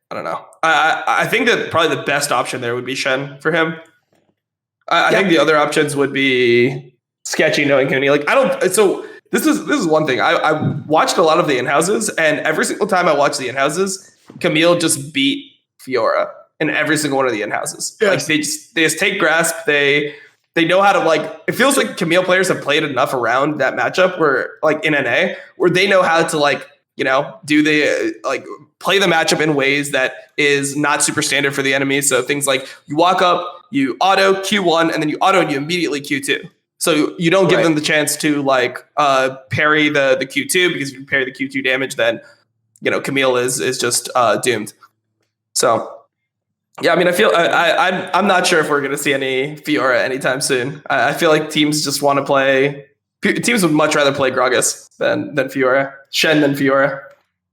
I don't know. I think that probably the best option there would be Shen for him. I think the other options would be Sketchy, knowing Cooney. Like I don't. So this is one thing. I watched a lot of the in-houses, and every single time I watched the in-houses, Camille just beat Fiora in every single one of the in-houses. Yeah. Like they just take grasp. They know how to like. It feels like Camille players have played enough around that matchup where like in NA where they know how to like do the like play the matchup in ways that is not super standard for the enemy. So things like you walk up, you auto Q1, and then you auto and you immediately Q2. So you don't give them the chance to like parry the Q2, because if you parry the Q2 damage, then Camille is just doomed. So yeah, I mean, I feel I'm not sure if we're going to see any Fiora anytime soon. I feel like teams just want to play. Teams would much rather play Gragas than Fiora, Shen than Fiora.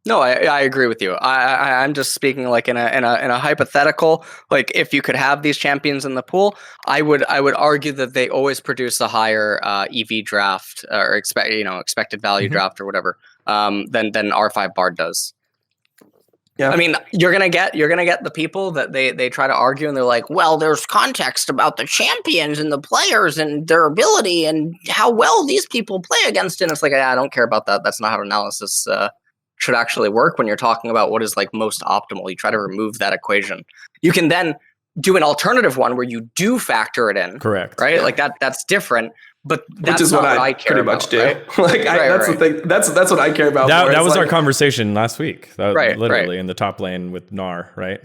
No, I agree with you. I'm just speaking like in a hypothetical. Like if you could have these champions in the pool, I would argue that they always produce a higher EV draft or expected value draft or whatever than R5 Bard does. Yeah, I mean you're gonna get the people that they try to argue and they're like, well, there's context about the champions and the players and their ability and how well these people play against it. And it's like, I don't care about that. That's not how analysis should actually work when you're talking about what is like most optimal. You try to remove that equation. You can then do an alternative one where you do factor it in. Correct. Right? Like that's different. But that's which is not what I care pretty about, much do. Right? Like that's the thing. That's what I care about. That was our conversation last week. That was literally in the top lane with Gnar, right?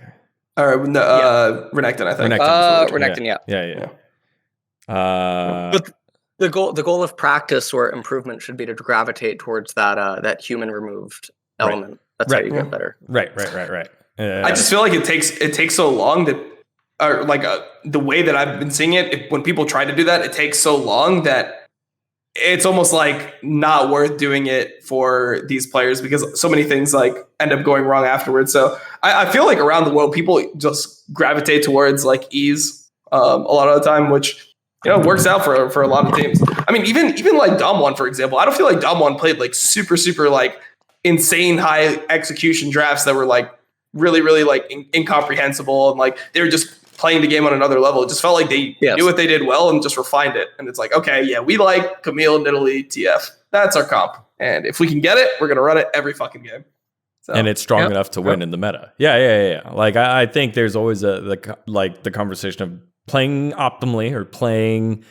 Or no, Renekton, I think. Renekton, yeah. But the goal of practice or improvement should be to gravitate towards that human removed element. That's how you get better. Right. I just feel like it takes so long that, or like the way that I've been seeing it, when people try to do that, it takes so long that it's almost like not worth doing it for these players because so many things like end up going wrong afterwards. So I feel like around the world, people just gravitate towards like ease a lot of the time, which works out for a lot of teams. I mean, even like Dom1, for example, I don't feel like Dom1 played like super like insane high execution drafts that were like really like incomprehensible and like they were just playing the game on another level. It just felt like they knew what they did well and just refined it. And it's like, okay, yeah, we like Camille, Nidalee, TF. That's our comp. And if we can get it, we're going to run it every fucking game. So, and it's strong enough to win in the meta. Yeah. Like I think there's always the conversation of playing optimally or playing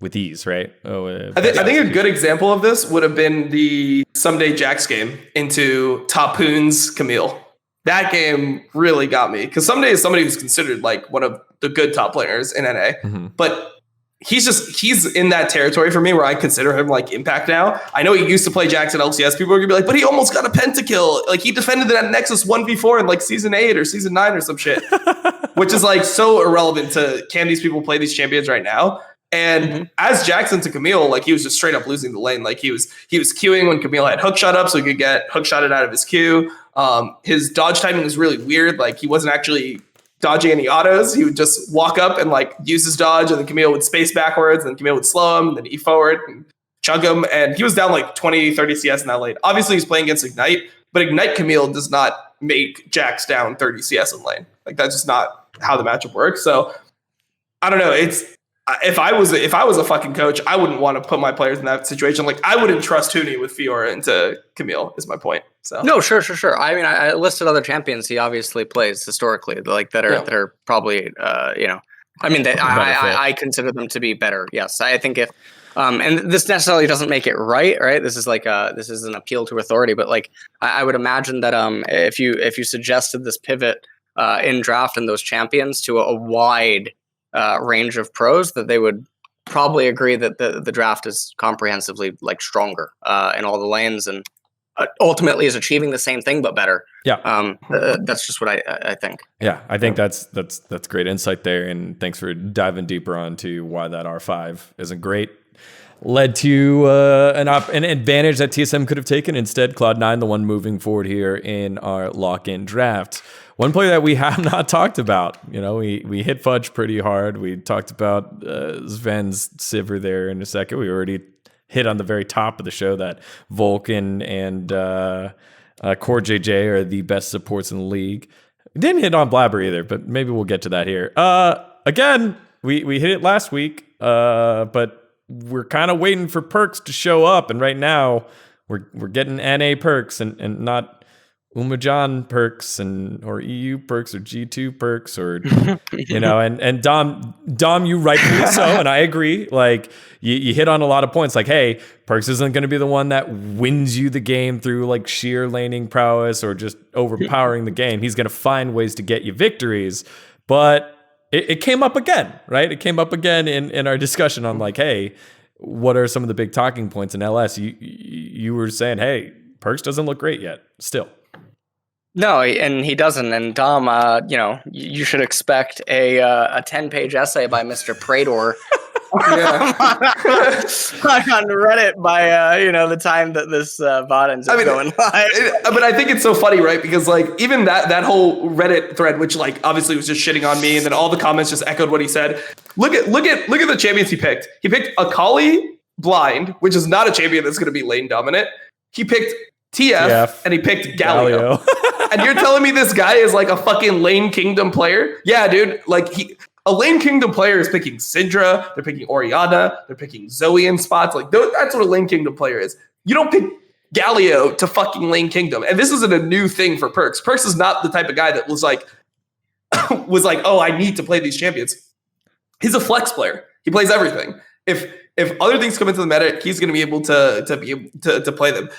with ease, right? I think a good example of this would have been the Someday Jax game into Topoon's Camille. That game really got me because Someday is somebody who's considered like one of the good top players in NA, but he's in that territory for me where I consider him like impact now. I know he used to play Jax at LCS. People are gonna be like, but he almost got a pentakill. Like he defended that Nexus 1v4 in like season 8 or season 9 or some shit, which is like so irrelevant to can these people play these champions right now? And as Jackson to Camille, like he was just straight up losing the lane. Like he was queuing when Camille had hookshot up, so he could get hookshotted out of his queue. His dodge timing was really weird. Like he wasn't actually dodging any autos. He would just walk up and like use his dodge, and then Camille would space backwards, and then Camille would slow him, and then E forward and chug him. And he was down like 20, 30 CS in that lane. Obviously, he's playing against Ignite, but Ignite Camille does not make Jax down 30 CS in lane. Like that's just not how the matchup works. So I don't know. If I was a fucking coach, I wouldn't want to put my players in that situation. Like I wouldn't trust Huni with Fiora into Camille is my point. So no, sure. I mean, I listed other champions he obviously plays historically, like that are probably I mean, I consider them to be better. Yes, I think if and this necessarily doesn't make it right. This is like this is an appeal to authority, but like I would imagine that if you suggested this pivot in draft and those champions to a wide range of pros, that they would probably agree that the draft is comprehensively like stronger in all the lanes and ultimately is achieving the same thing but better. Yeah, that's just what I think. Yeah, I think that's great insight there, and thanks for diving deeper onto why that R5 isn't great. Led to an advantage that TSM could have taken. Instead, Cloud9, the one moving forward here in our lock-in draft. One player that we have not talked about, we hit Fudge pretty hard. We talked about Sven's Sivir there in a second. We already hit on the very top of the show that Vulcan and Core JJ are the best supports in the league. Didn't hit on Blabber either, but maybe we'll get to that here. Again, we hit it last week, but we're kind of waiting for Perkz to show up, and right now we're getting NA Perkz and not Umajan Perkz or EU Perkz or G2 Perkz or and Dom, you rightfully so, and I agree. Like you hit on a lot of points. Like, hey, Perkz isn't going to be the one that wins you the game through like sheer laning prowess or just overpowering the game. He's going to find ways to get you victories. But it came up again, right? It came up again in our discussion on like, hey, what are some of the big talking points in LS? You were saying, hey, Perkz doesn't look great yet. Still. No, and he doesn't. And Dom, you should expect a 10-page essay by Mr. Prador on Reddit by the time that this VOD ends up going live. But I think it's so funny, right? Because like even that whole Reddit thread, which like obviously was just shitting on me, and then all the comments just echoed what he said. Look at the champions he picked. He picked Akali blind, which is not a champion that's going to be lane dominant. He picked TF and he picked Galio. And you're telling me this guy is like a fucking lane kingdom player? Yeah, dude. Like a lane kingdom player is picking Syndra, they're picking Orianna, they're picking Zoe in spots. Like that's what a lane kingdom player is. You don't pick Galio to fucking lane kingdom. And this isn't a new thing for Perkz. Perkz is not the type of guy that was like, oh, I need to play these champions. He's a flex player. He plays everything. If other things come into the meta, he's going to be able to play them.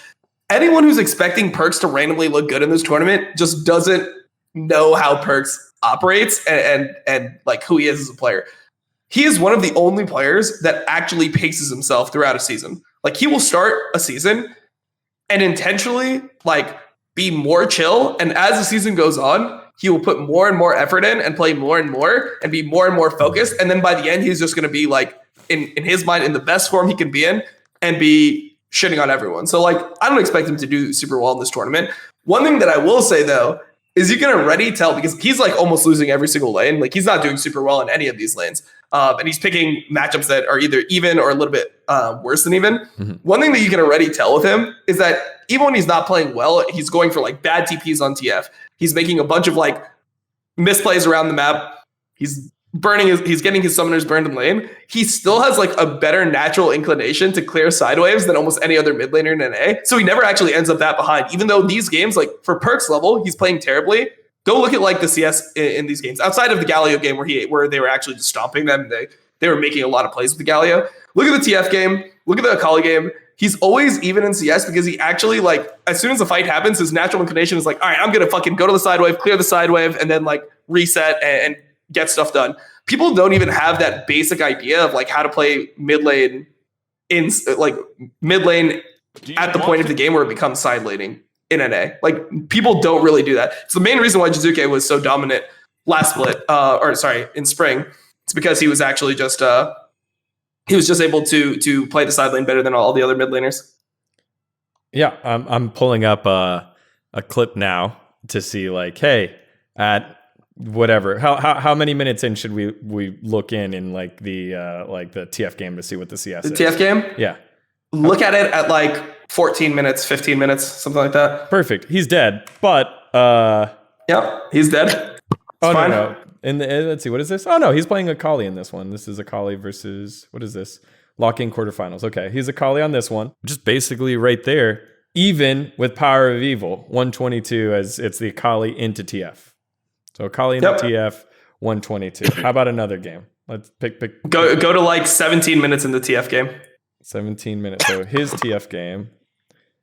Anyone who's expecting Perkz to randomly look good in this tournament just doesn't know how Perkz operates and like who he is as a player. He is one of the only players that actually paces himself throughout a season. Like he will start a season and intentionally like be more chill. And as the season goes on, he will put more and more effort in and play more and be more and more focused. And then by the end, he's just going to be like in his mind in the best form he can be in and be shitting on everyone. So like, I don't expect him to do super well in this tournament. One thing that I will say though, is you can already tell because he's like almost losing every single lane. Like he's not doing super well in any of these lanes. And he's picking matchups that are either even or a little bit worse than even. Mm-hmm. One thing that you can already tell with him is that even when he's not playing well, he's going for like bad TPs on TF. He's making a bunch of like misplays around the map. He's getting his summoners burned in lane. He still has like a better natural inclination to clear side waves than almost any other mid laner in NA. So he never actually ends up that behind, even though these games, like for Perkz level, he's playing terribly. Go look at like the CS in these games outside of the Galio game where they were actually just stomping them. They were making a lot of plays with the Galio. Look at the TF game. Look at the Akali game. He's always even in CS because he actually like, as soon as the fight happens, his natural inclination is like, all right, I'm going to fucking go to the side wave, clear the side wave, and then like reset and get stuff done. People don't even have that basic idea of like how to play mid lane at the point of the game where it becomes side laning in NA. Like people don't really do that. It's the main reason why Josedeodo was so dominant last split, in spring. It's because he was actually just able to play the side lane better than all the other mid laners. Yeah, I'm pulling up a clip now to see like, hey, at whatever, how many minutes in should we look in like the TF game to see what the CS is? The TF game? Yeah. Look at it at like 14 minutes, 15 minutes, something like that. Perfect. He's dead, but yep, he's dead. It's fine. No. Let's see, what is this? Oh no, he's playing Akali in this one. This is Akali versus, what is this? Lock-in quarterfinals. Okay, he's Akali on this one. Just basically right there, even with Power of Evil, 122 as it's the Akali into TF. So Akali into TF, 122. How about another game? Let's pick. Go to like 17 minutes in the TF game. 17 minutes. So his TF game,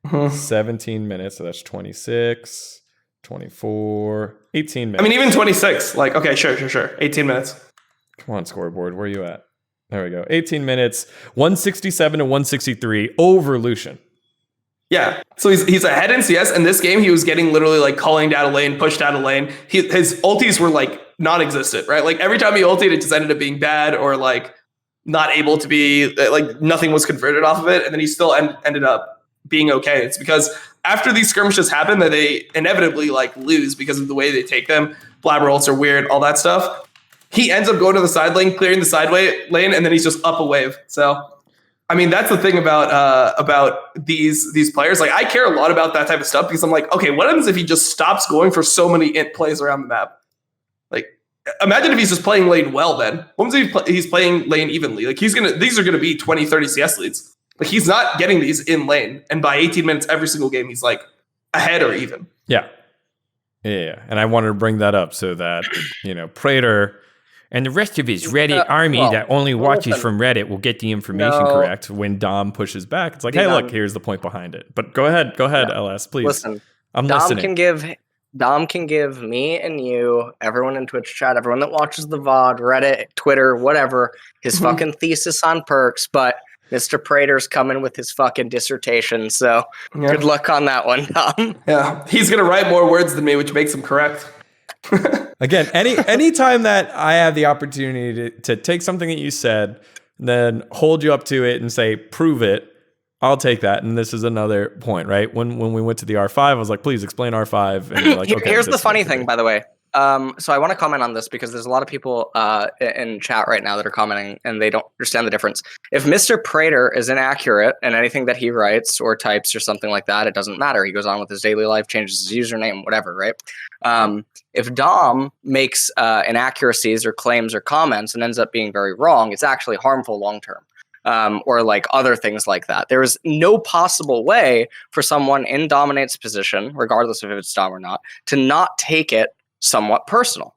17 minutes. So that's 26, 24, 18 minutes. I mean, even 26. Like, okay, sure. 18 minutes. Come on, scoreboard. Where are you at? There we go. 18 minutes, 167 to 163 over Lucian. Yeah, so he's ahead in CS, and this game he was getting literally like calling down a lane, pushed out a lane. His ultis were like non-existent, right? Like every time he ulted, it just ended up being bad or like not able to be, like nothing was converted off of it, and then he still ended up being okay. It's because after these skirmishes happen that they inevitably like lose because of the way they take them. Blabber ults are weird, all that stuff. He ends up going to the side lane, clearing the side lane, and then he's just up a wave. So I mean, that's the thing about these players. Like, I care a lot about that type of stuff because I'm like, okay, what happens if he just stops going for so many int plays around the map? Like, imagine if he's just playing lane well. Then what happens if he's playing lane evenly? Like, these are gonna be 20, 30 CS leads. Like, he's not getting these in lane, and by 18 minutes every single game, he's like ahead or even. Yeah. And I wanted to bring that up so that Prater and the rest of his Reddit army that only watches from Reddit will get the information correct when Dom pushes back. It's like, hey, look, here's the point behind it. But go ahead, LS, please. Listen, I'm Dom listening. Dom can give me and you, everyone in Twitch chat, everyone that watches the VOD, Reddit, Twitter, whatever, his fucking thesis on Perkz, but Mr. Prater's coming with his fucking dissertation, so good luck on that one, Dom. Yeah, he's gonna write more words than me, which makes him correct. Again, any time that I have the opportunity to take something that you said, then hold you up to it and say, prove it, I'll take that. And this is another point, right? When we went to the R5, I was like, please explain R5. And you're like, okay, here's the funny thing, by the way. So I want to comment on this because there's a lot of people in chat right now that are commenting and they don't understand the difference. If Mr. Prater is inaccurate in anything that he writes or types or something like that, it doesn't matter. He goes on with his daily life, changes his username, whatever, right? If Dom makes inaccuracies or claims or comments and ends up being very wrong, it's actually harmful long term. Or like other things like that. There is no possible way for someone in Dominate's position, regardless of if it's Dom or not, to not take it somewhat personal.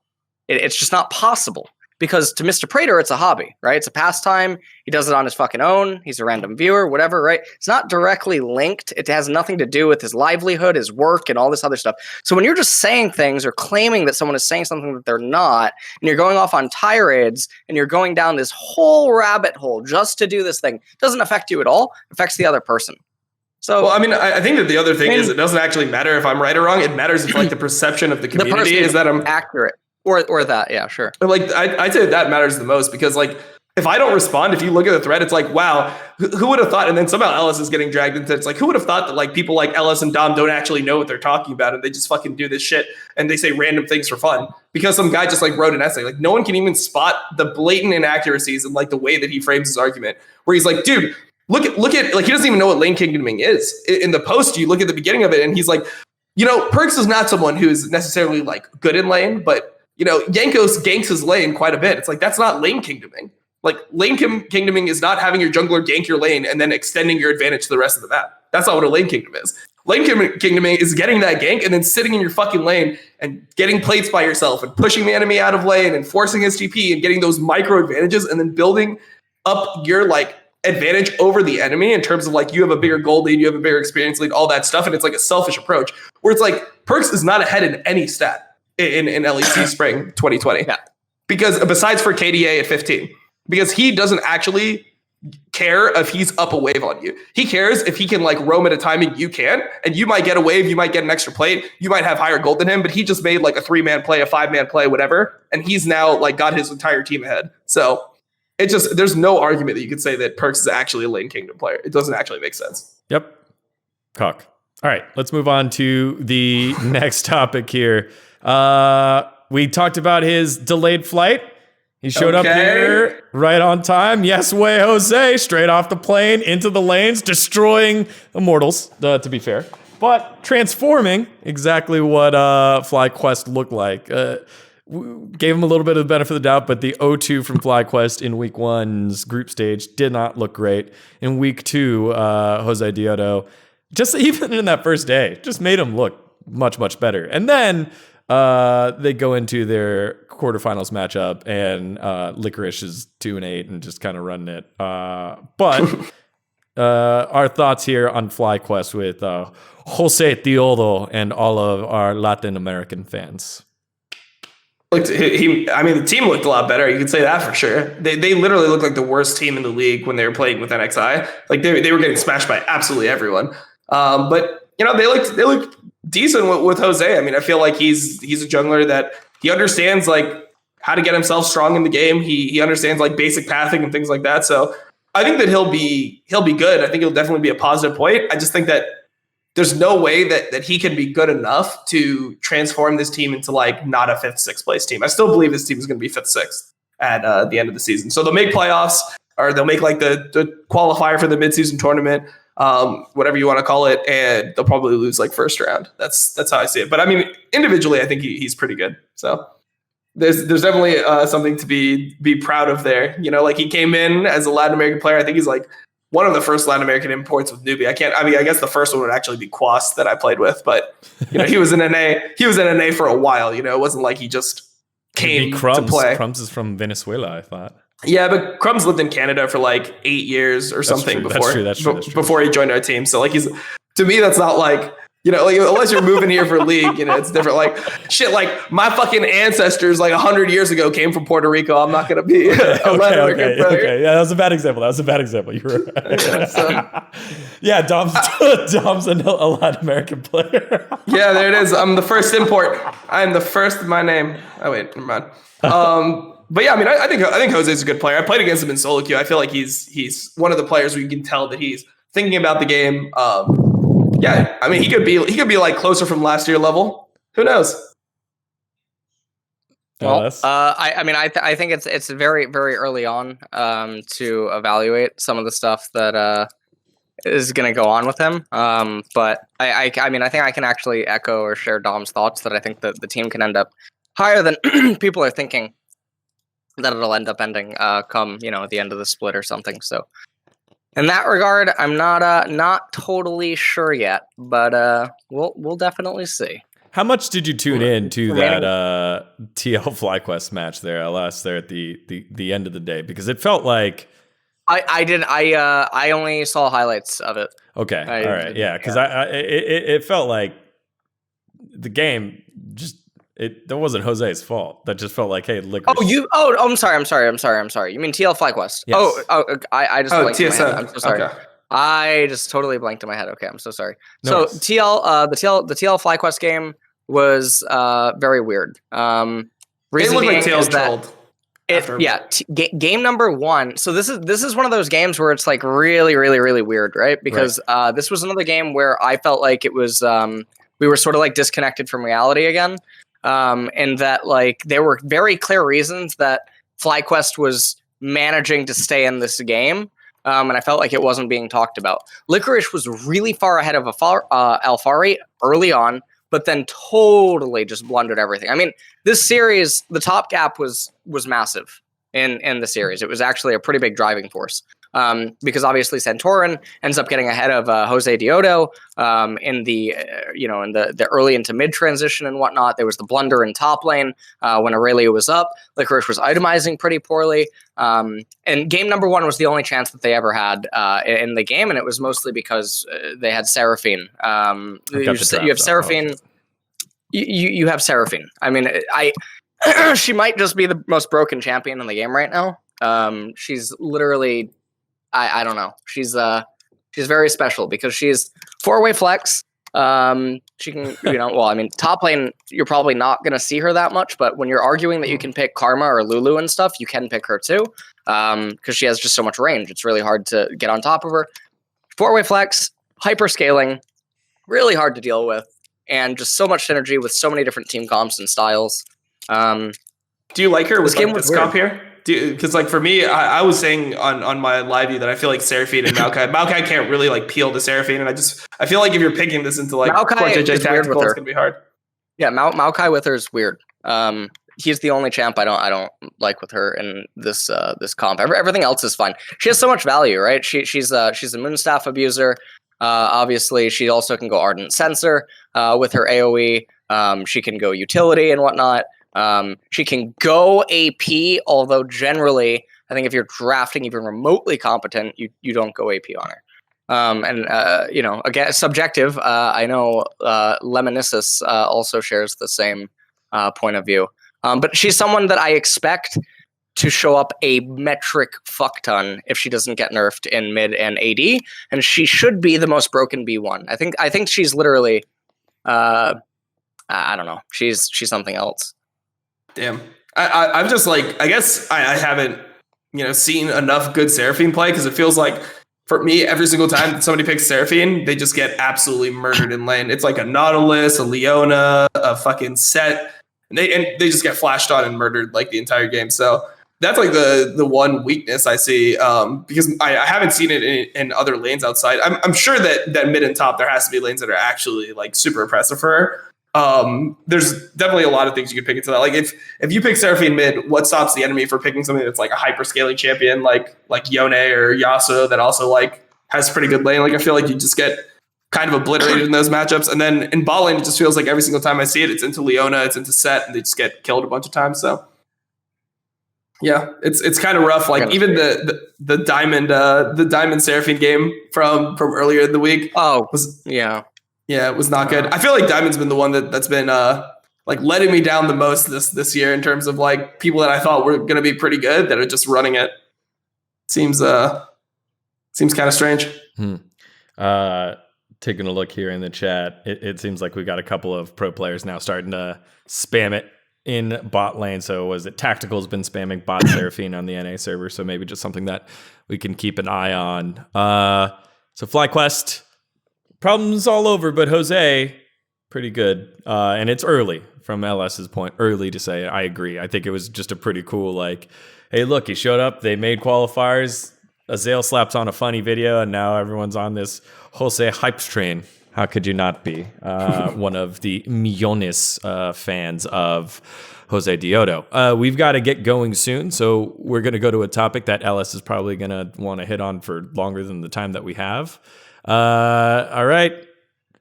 It's just not possible because to Mr. Prater, it's a hobby, right? It's a pastime. He does it on his fucking own. He's a random viewer, whatever, right? It's not directly linked. It has nothing to do with his livelihood, his work, and all this other stuff. So when you're just saying things or claiming that someone is saying something that they're not, and you're going off on tirades and you're going down this whole rabbit hole just to do this thing, it doesn't affect you at all. It affects the other person. So, well, I mean, I think that the other thing is it doesn't actually matter if I'm right or wrong. It matters if like the perception of the community is that I'm accurate or that. Yeah, sure. Like I'd say that matters the most because like if I don't respond, if you look at the thread, it's like, wow, who would have thought? And then somehow Ellis is getting dragged into it. It's like, who would have thought that like people like Ellis and Dom don't actually know what they're talking about and they just fucking do this shit and they say random things for fun because some guy just like wrote an essay. Like no one can even spot the blatant inaccuracies in like the way that he frames his argument where he's like, dude, look at like he doesn't even know what lane kingdoming is. In the post, you look at the beginning of it, and he's like, Perkz is not someone who is necessarily like good in lane, but Yankos ganks his lane quite a bit. It's like that's not lane kingdoming. Like lane kingdoming is not having your jungler gank your lane and then extending your advantage to the rest of the map. That's not what a lane kingdom is. Lane kingdoming is getting that gank and then sitting in your fucking lane and getting plates by yourself and pushing the enemy out of lane and forcing his TP and getting those micro advantages and then building up your like advantage over the enemy in terms of like you have a bigger gold lead, you have a bigger experience lead, all that stuff, and it's like a selfish approach where it's like Perkz is not ahead in any stat in LEC spring 2020 because besides for KDA at 15 because he doesn't actually care if he's up a wave on you. He cares if he can like roam at a timing you can, and you might get a wave, you might get an extra plate, you might have higher gold than him, but he just made like a 3-man play, a 5-man play, whatever, and he's now like got his entire team ahead. So it's just, there's no argument that you could say that Perkz is actually a lane kingdom player. It doesn't actually make sense. Yep. Cock. All right, let's move on to the next topic here. We talked about his delayed flight. He showed up here right on time. Yes way, Jose, straight off the plane into the lanes, destroying Immortals, to be fair. But transforming exactly what Flyquest looked like. Gave him a little bit of the benefit of the doubt, but the 0-2 from Flyquest in week 1's group stage did not look great. In week 2, Josedeodo, just even in that first day, just made him look much, much better. And then they go into their quarterfinals matchup, and Licorice is 2-8 and just kind of running it. But our thoughts here on Flyquest with Josedeodo and all of our Latin American fans. The team looked a lot better. You can say that for sure. They literally looked like the worst team in the league when they were playing with NXI. Like they were getting smashed by absolutely everyone. But they looked decent with Jose. I mean, I feel like he's a jungler that he understands like how to get himself strong in the game. He understands like basic pathing and things like that. So I think that he'll be good. I think he'll definitely be a positive point. I just think that there's no way that he can be good enough to transform this team into like not a 5th, 6th place team. I still believe this team is going to be 5th, 6th at the end of the season. So they'll make playoffs or they'll make like the qualifier for the midseason tournament, whatever you want to call it, and they'll probably lose like first round. That's how I see it. But I mean, individually, I think he's pretty good. So there's definitely something to be proud of there. You know, like he came in as a Latin American player. I think he's like one of the first Latin American imports with newbie. I guess the first one would actually be Quas that I played with, but you know, he was in NA. He was in NA for a while. You know, it wasn't like he just came to play. Crumbs is from Venezuela, I thought. Yeah, but Crumbs lived in Canada for like 8 years or something before he joined our team. So like to me, that's not like, you know, like unless you're moving here for league, you know, it's different. Like shit, like my fucking ancestors like 100 years ago came from Puerto Rico. I'm not gonna be a Latin American player. Okay. Yeah, that was a bad example. You were right. Yeah, Dom's a Latin American player. Yeah, there it is. I'm the first import. I'm the first. My name. Oh wait, never mind. But yeah, I mean, I think Jose's a good player. I played against him in solo queue. I feel like he's one of the players where you can tell that he's thinking about the game. Yeah, I mean, he could be like closer from last year level. Who knows? Well, I think it's very, very early on to evaluate some of the stuff that is going to go on with him. But I mean, I think I can actually echo or share Dom's thoughts that I think that the team can end up higher than people are thinking that it'll end up ending come, you know, at the end of the split or something. So in that regard, I'm not totally sure yet, but we'll definitely see. How much did you tune in to that TL Flyquest match there, LS, there at the end of the day? Because it felt like I only saw highlights of it. Okay, all right, yeah, because it felt like the game just. That wasn't Jose's fault. That just felt like, hey, Licorice. I'm sorry. You mean TL Flyquest? Yes. I just blanked in my head. TSM. I'm so sorry. Okay. I just totally blanked in my head. Okay, I'm so sorry. No So the TL Flyquest game was very weird. It Reason looked like being TL is that trolled. game number one. So this is one of those games where it's like really, really, really weird, right? Because this was another game where I felt like it was we were sort of like disconnected from reality again. And that like there were very clear reasons that Flyquest was managing to stay in this game, and I felt like it wasn't being talked about. Licorice was really far ahead of Alfari early on, but then totally just blundered everything. I mean, this series, the top gap was massive in the series. It was actually a pretty big driving force. Because obviously Santorin ends up getting ahead of Josedeodo in the in the early into mid transition and whatnot. There was the blunder in top lane when Aurelia was up. Licorice was itemizing pretty poorly, and game number one was the only chance that they ever had in the game, and it was mostly because they had Seraphine. You have Seraphine. You have Seraphine. I mean, she might just be the most broken champion in the game right now. She's literally. I don't know. She's very special because she's 4-way flex. She can, well, I mean, top lane, you're probably not going to see her that much, but when you're arguing that you can pick Karma or Lulu and stuff, you can pick her too. Because she has just so much range. It's really hard to get on top of her. 4-way flex, hyper scaling, really hard to deal with, and just so much synergy with so many different team comps and styles. Do you like her with this comp here? Because like for me, I was saying on my live view that I feel like Seraphine and Maokai can't really like peel to Seraphine, and I feel like if you're picking this into like JJ tactical, it's gonna be hard. Yeah, Maokai with her is weird. He's the only champ I don't like with her in this comp. Everything else is fine. She has so much value, right? She's a Moonstaff abuser. Obviously, she also can go Ardent Sensor with her AOE. She can go utility and whatnot. She can go AP, although generally, I think if you're drafting even remotely competent, you don't go AP on her. Again, subjective. I know Lemonisis also shares the same point of view. But she's someone that I expect to show up a metric fuck ton if she doesn't get nerfed in mid and AD, and she should be the most broken B1. I think she's literally, I don't know. She's something else. Damn. I'm just like, I guess I haven't, seen enough good Seraphine play, because it feels like for me, every single time that somebody picks Seraphine, they just get absolutely murdered in lane. It's like a Nautilus, a Leona, a fucking Set, and they just get flashed on and murdered like the entire game. So that's like the one weakness I see, because I haven't seen it in other lanes outside. I'm sure that mid and top there has to be lanes that are actually like super impressive for her. There's definitely a lot of things you could pick into that. Like if you pick Seraphine mid, what stops the enemy for picking something that's like a hyper scaling champion like Yone or Yasuo that also like has pretty good lane? Like I feel like you just get kind of obliterated in those matchups. And then in bot lane, it just feels like every single time I see it, it's into Leona, it's into Set, and they just get killed a bunch of times. So yeah, it's kind of rough. Like even the diamond Seraphine game from earlier in the week. Was it was not good. I feel like Diamond's been the one that's been like letting me down the most this year in terms of like people that I thought were going to be pretty good that are just running it. Seems kind of strange. Taking a look here in the chat, it seems like we got a couple of pro players now starting to spam it in bot lane. So was it Tactical's been spamming bot Seraphine on the NA server? So maybe just something that we can keep an eye on. So Flyquest, problems all over, but José, pretty good. And it's early from LS's point, early to say. I agree. I think it was just a pretty cool, like, hey, look, he showed up. They made qualifiers. Azale slaps on a funny video, and now everyone's on this José hype train. How could you not be one of the millones fans of Josedeodo? We've got to get going soon, so we're going to go to a topic that LS is probably going to want to hit on for longer than the time that we have. All right,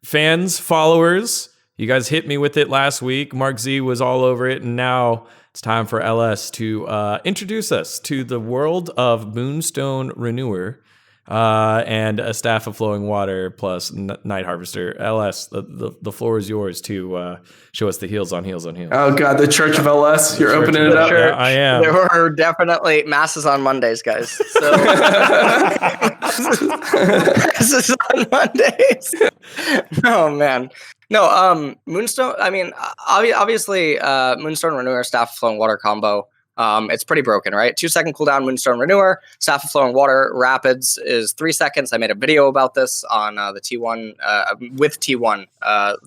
fans, followers, you guys hit me with it last week. Mark Z was all over it, and now it's time for LS to introduce us to the world of Moonstone Renewer. And a staff of flowing water plus Night Harvester. LS, the floor is yours to show us the heels on heels on heels. Oh god, the Church of LS, you're opening it up. Yeah, I am. There were definitely masses on Mondays, guys. So masses on Mondays. Oh man. No, Moonstone. I mean, obviously, Moonstone Renewer, staff of flowing water combo. It's pretty broken, right? 2-second cooldown Moonstone Renewer, Staff of Flowing Water, Rapids is 3 seconds. I made a video about this on the T1, with T1,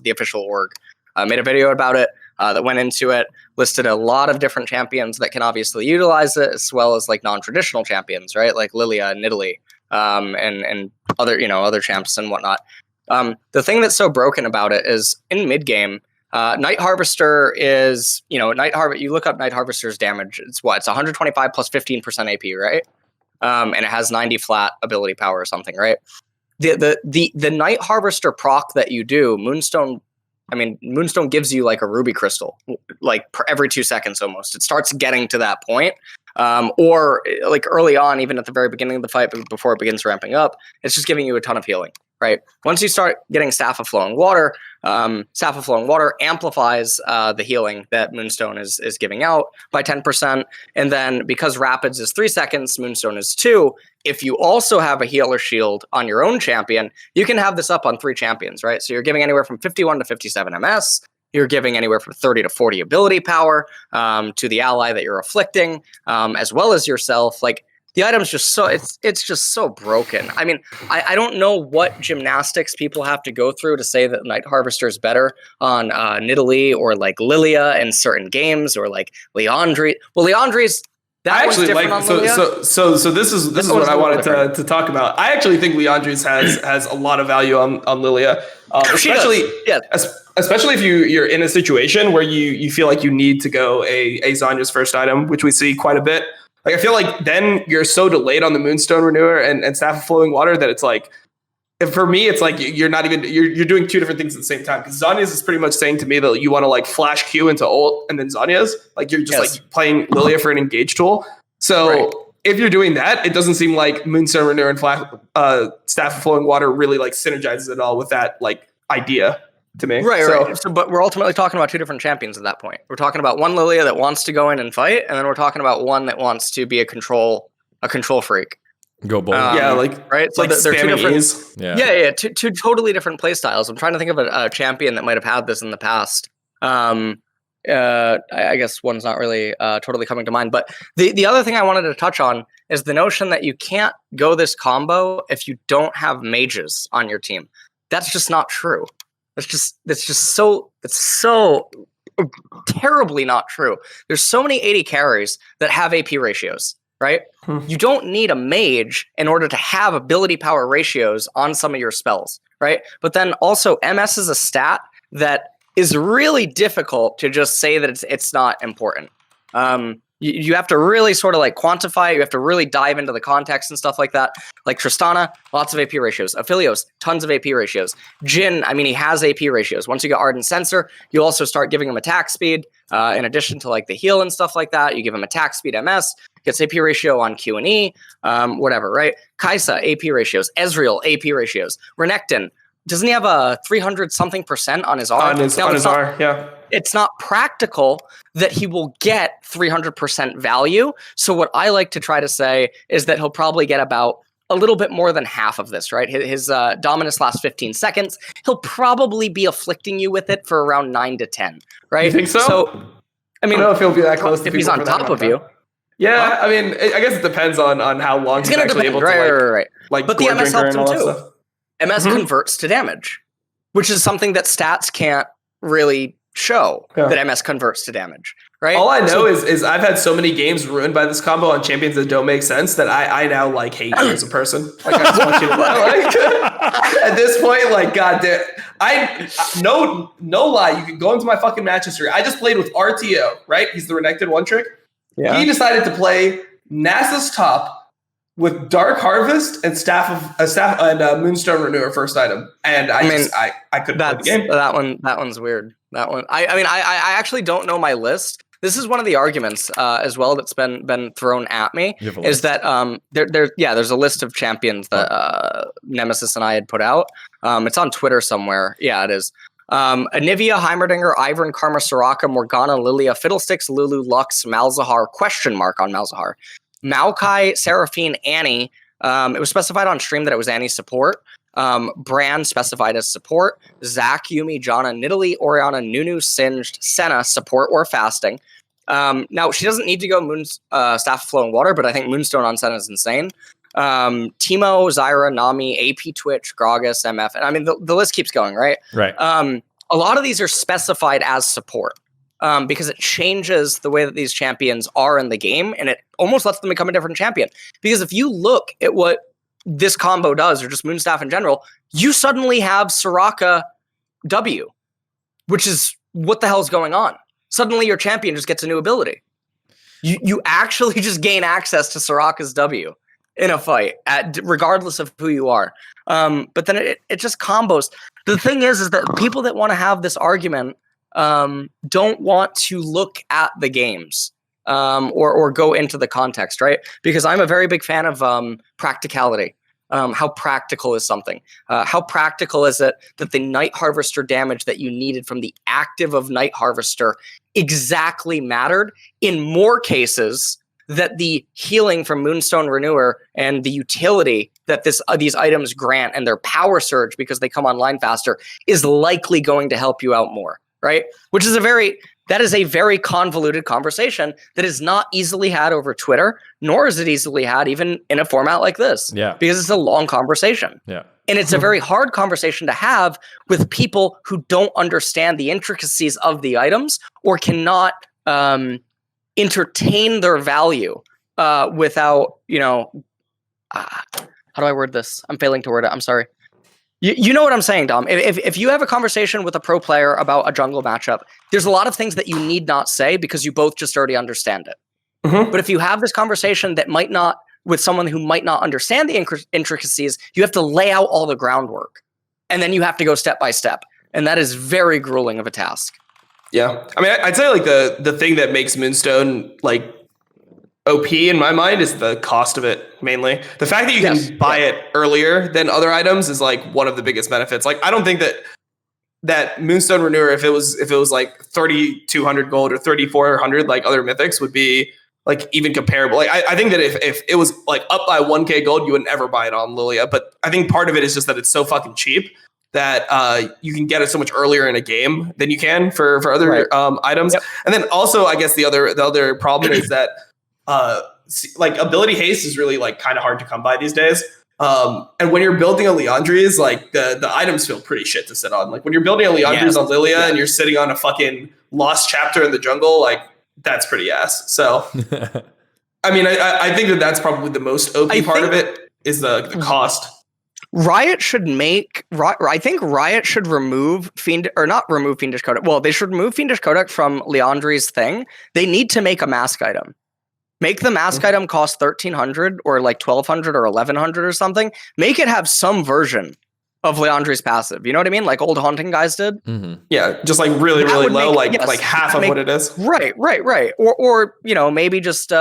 the official org. I made a video about it that went into it, listed a lot of different champions that can obviously utilize it, as well as like non-traditional champions, right? Like Lilia and Nidalee, and other champs and whatnot. The thing that's so broken about it is in mid-game, Night Harvester is, you look up Night Harvester's damage. It's 125 plus 15% AP, right? And it has 90 flat ability power or something, right? The Night Harvester proc that you do, Moonstone gives you like a ruby crystal, like every 2 seconds almost. It starts getting to that point. Or like early on, even at the very beginning of the fight, before it begins ramping up, it's just giving you a ton of healing, right? Once you start getting Staff of Flowing Water amplifies the healing that Moonstone is giving out by 10%. And then because Rapids is 3 seconds, Moonstone is 2. If you also have a healer shield on your own champion, you can have this up on 3 champions, right? So you're giving anywhere from 51 to 57 MS. You're giving anywhere from 30 to 40 ability power to the ally that you're afflicting, as well as yourself. Like the item's just so it's just so broken. I mean, I don't know what gymnastics people have to go through to say that Night Harvester is better on Nidalee or like Lilia in certain games, or like Leandre. Well, Leandre's I actually like so this is what I wanted to talk about. I actually think Leandre's has a lot of value on Lilia, especially if you're in a situation where you feel like you need to go a Zhonya's first item, which we see quite a bit. Like I feel like then you're so delayed on the Moonstone Renewer and Staff of Flowing Water that it's like, for me, it's like you're doing 2 different things at the same time. Because Zhonya's is pretty much saying to me that you want to like flash Q into ult, and then Zhonya's like you're just like playing Lilia for an engage tool. So if you're doing that, it doesn't seem like Moonstone Renewer and Staff of Flowing Water really like synergizes at all with that like idea to me. Right. So, but we're ultimately talking about 2 different champions at that point. We're talking about one Lilia that wants to go in and fight, and then we're talking about one that wants to be a control freak. Go bold. Right. So like they're 2 different. Ease. Two totally different play styles. I'm trying to think of a champion that might have had this in the past. I guess one's not really totally coming to mind. But the other thing I wanted to touch on is the notion that you can't go this combo if you don't have mages on your team. That's just not true. It's so terribly not true. There's so many 80 carries that have AP ratios, right? You don't need a mage in order to have ability power ratios on some of your spells, right? But then also MS is a stat that is really difficult to just say that it's not important. You have to really sort of like quantify it. You have to really dive into the context and stuff like that. Like Tristana, lots of AP ratios. Aphelios, tons of AP ratios. Jhin, I mean, he has AP ratios. Once you get Ardent Sensor, you also start giving him attack speed. In addition to like the heal and stuff like that, you give him attack speed MS, gets AP ratio on Q and E, whatever, right? Kai'Sa, AP ratios. Ezreal, AP ratios. Renekton, doesn't he have a 300-something% on his R? On his R, yeah. It's not practical that he will get 300% value. So what I like to try to say is that he'll probably get about a little bit more than half of this, right? His dominance lasts 15 seconds. He'll probably be afflicting you with it for around 9 to 10, right? You think so? So, I mean, I don't know if he'll be that close to if he's on top of you. Yeah, I mean, I guess it depends on how long It's he's going to actually depend, able to right. like But the Gore MS Drinker helps and him all that too. stuff. MS converts to damage, which is something that stats can't really show, that MS converts to damage, right? All I know is I've had so many games ruined by this combo on champions that don't make sense that I now like hate you as a person. Like I just want you to like at this point, like God damn, no lie, you can go into my fucking match history. I just played with RTO, right? He's the Renekton one trick. Yeah. He decided to play Nasus top with Dark Harvest and Moonstone Renewer first item, and I couldn't play the game. That one's weird. That one. I mean, I actually don't know my list. This is one of the arguments as well that's been thrown at me is that there's a list of champions that Nemesis and I had put out. It's on Twitter somewhere. Yeah, it is. Anivia, Heimerdinger, Ivern, Karma, Soraka, Morgana, Lilia, Fiddlesticks, Lulu, Lux, Malzahar, question mark on Malzahar. Maokai, Seraphine, Annie. It was specified on stream that it was Annie's support. Bran specified as support. Zac, Yumi, Janna, Nidalee, Orianna, Nunu, Singed, Senna, support or fasting. Now, she doesn't need to go Staff of Flowing Water, but I think Moonstone on Senna is insane. Teemo, Zyra, Nami, AP Twitch, Gragas, MF. And I mean, the list keeps going, right? Right. A lot of these are specified as support. Because it changes the way that these champions are in the game, and it almost lets them become a different champion. Because if you look at what this combo does, or just Moonstaff in general, you suddenly have Soraka W, which is what the hell's going on? Suddenly your champion just gets a new ability. You actually just gain access to Soraka's W in a fight, regardless of who you are. But then it just combos. The thing is that people that want to have this argument don't want to look at the games or go into the context, right? Because I'm a very big fan of practicality. How practical is something? How practical is it that the Night Harvester damage that you needed from the active of Night Harvester exactly mattered? In more cases, that the healing from Moonstone Renewer and the utility that these items grant and their power surge because they come online faster is likely going to help you out more. Right? Which is a very convoluted conversation that is not easily had over Twitter, nor is it easily had even in a format like this. Yeah. Because it's a long conversation. Yeah. And it's a very hard conversation to have with people who don't understand the intricacies of the items or cannot entertain their value without, how do I word this? I'm failing to word it. I'm sorry. You know what I'm saying, Dom. If you have a conversation with a pro player about a jungle matchup, there's a lot of things that you need not say because you both just already understand it. Mm-hmm. But if you have this conversation that might not, with someone who might not understand the intricacies, you have to lay out all the groundwork. And then you have to go step by step. And that is very grueling of a task. Yeah. I mean, I'd say like the thing that makes Moonstone like OP in my mind is the cost of it mainly. The fact that you can buy it earlier than other items is like one of the biggest benefits. Like I don't think that Moonstone Renewer, if it was like 3,200 gold or 3,400 like other mythics would be like even comparable. Like I think that if it was like up by 1k gold, you would never buy it on Lilia. But I think part of it is just that it's so fucking cheap that you can get it so much earlier in a game than you can for other items. Yep. And then also I guess the other problem is that like ability haste is really like kind of hard to come by these days. And when you're building a Leandri's, like the items feel pretty shit to sit on. Like when you're building a Leandri's on Lilia and you're sitting on a fucking lost chapter in the jungle, like that's pretty ass. So, I mean, I think that's probably the most OP part of it is the cost. Riot should I think Riot should remove not remove Fiendish Kodak. Well, they should remove Fiendish Kodak from Leandri's thing. They need to make a mask item. Make the mask item cost 1,300 or like 1,200 or 1,100 or something. Make it have some version of Leandri's passive. You know what I mean? Like old hunting guys did. Mm-hmm. Yeah, just like really low, like half of what it is. Right. Or maybe just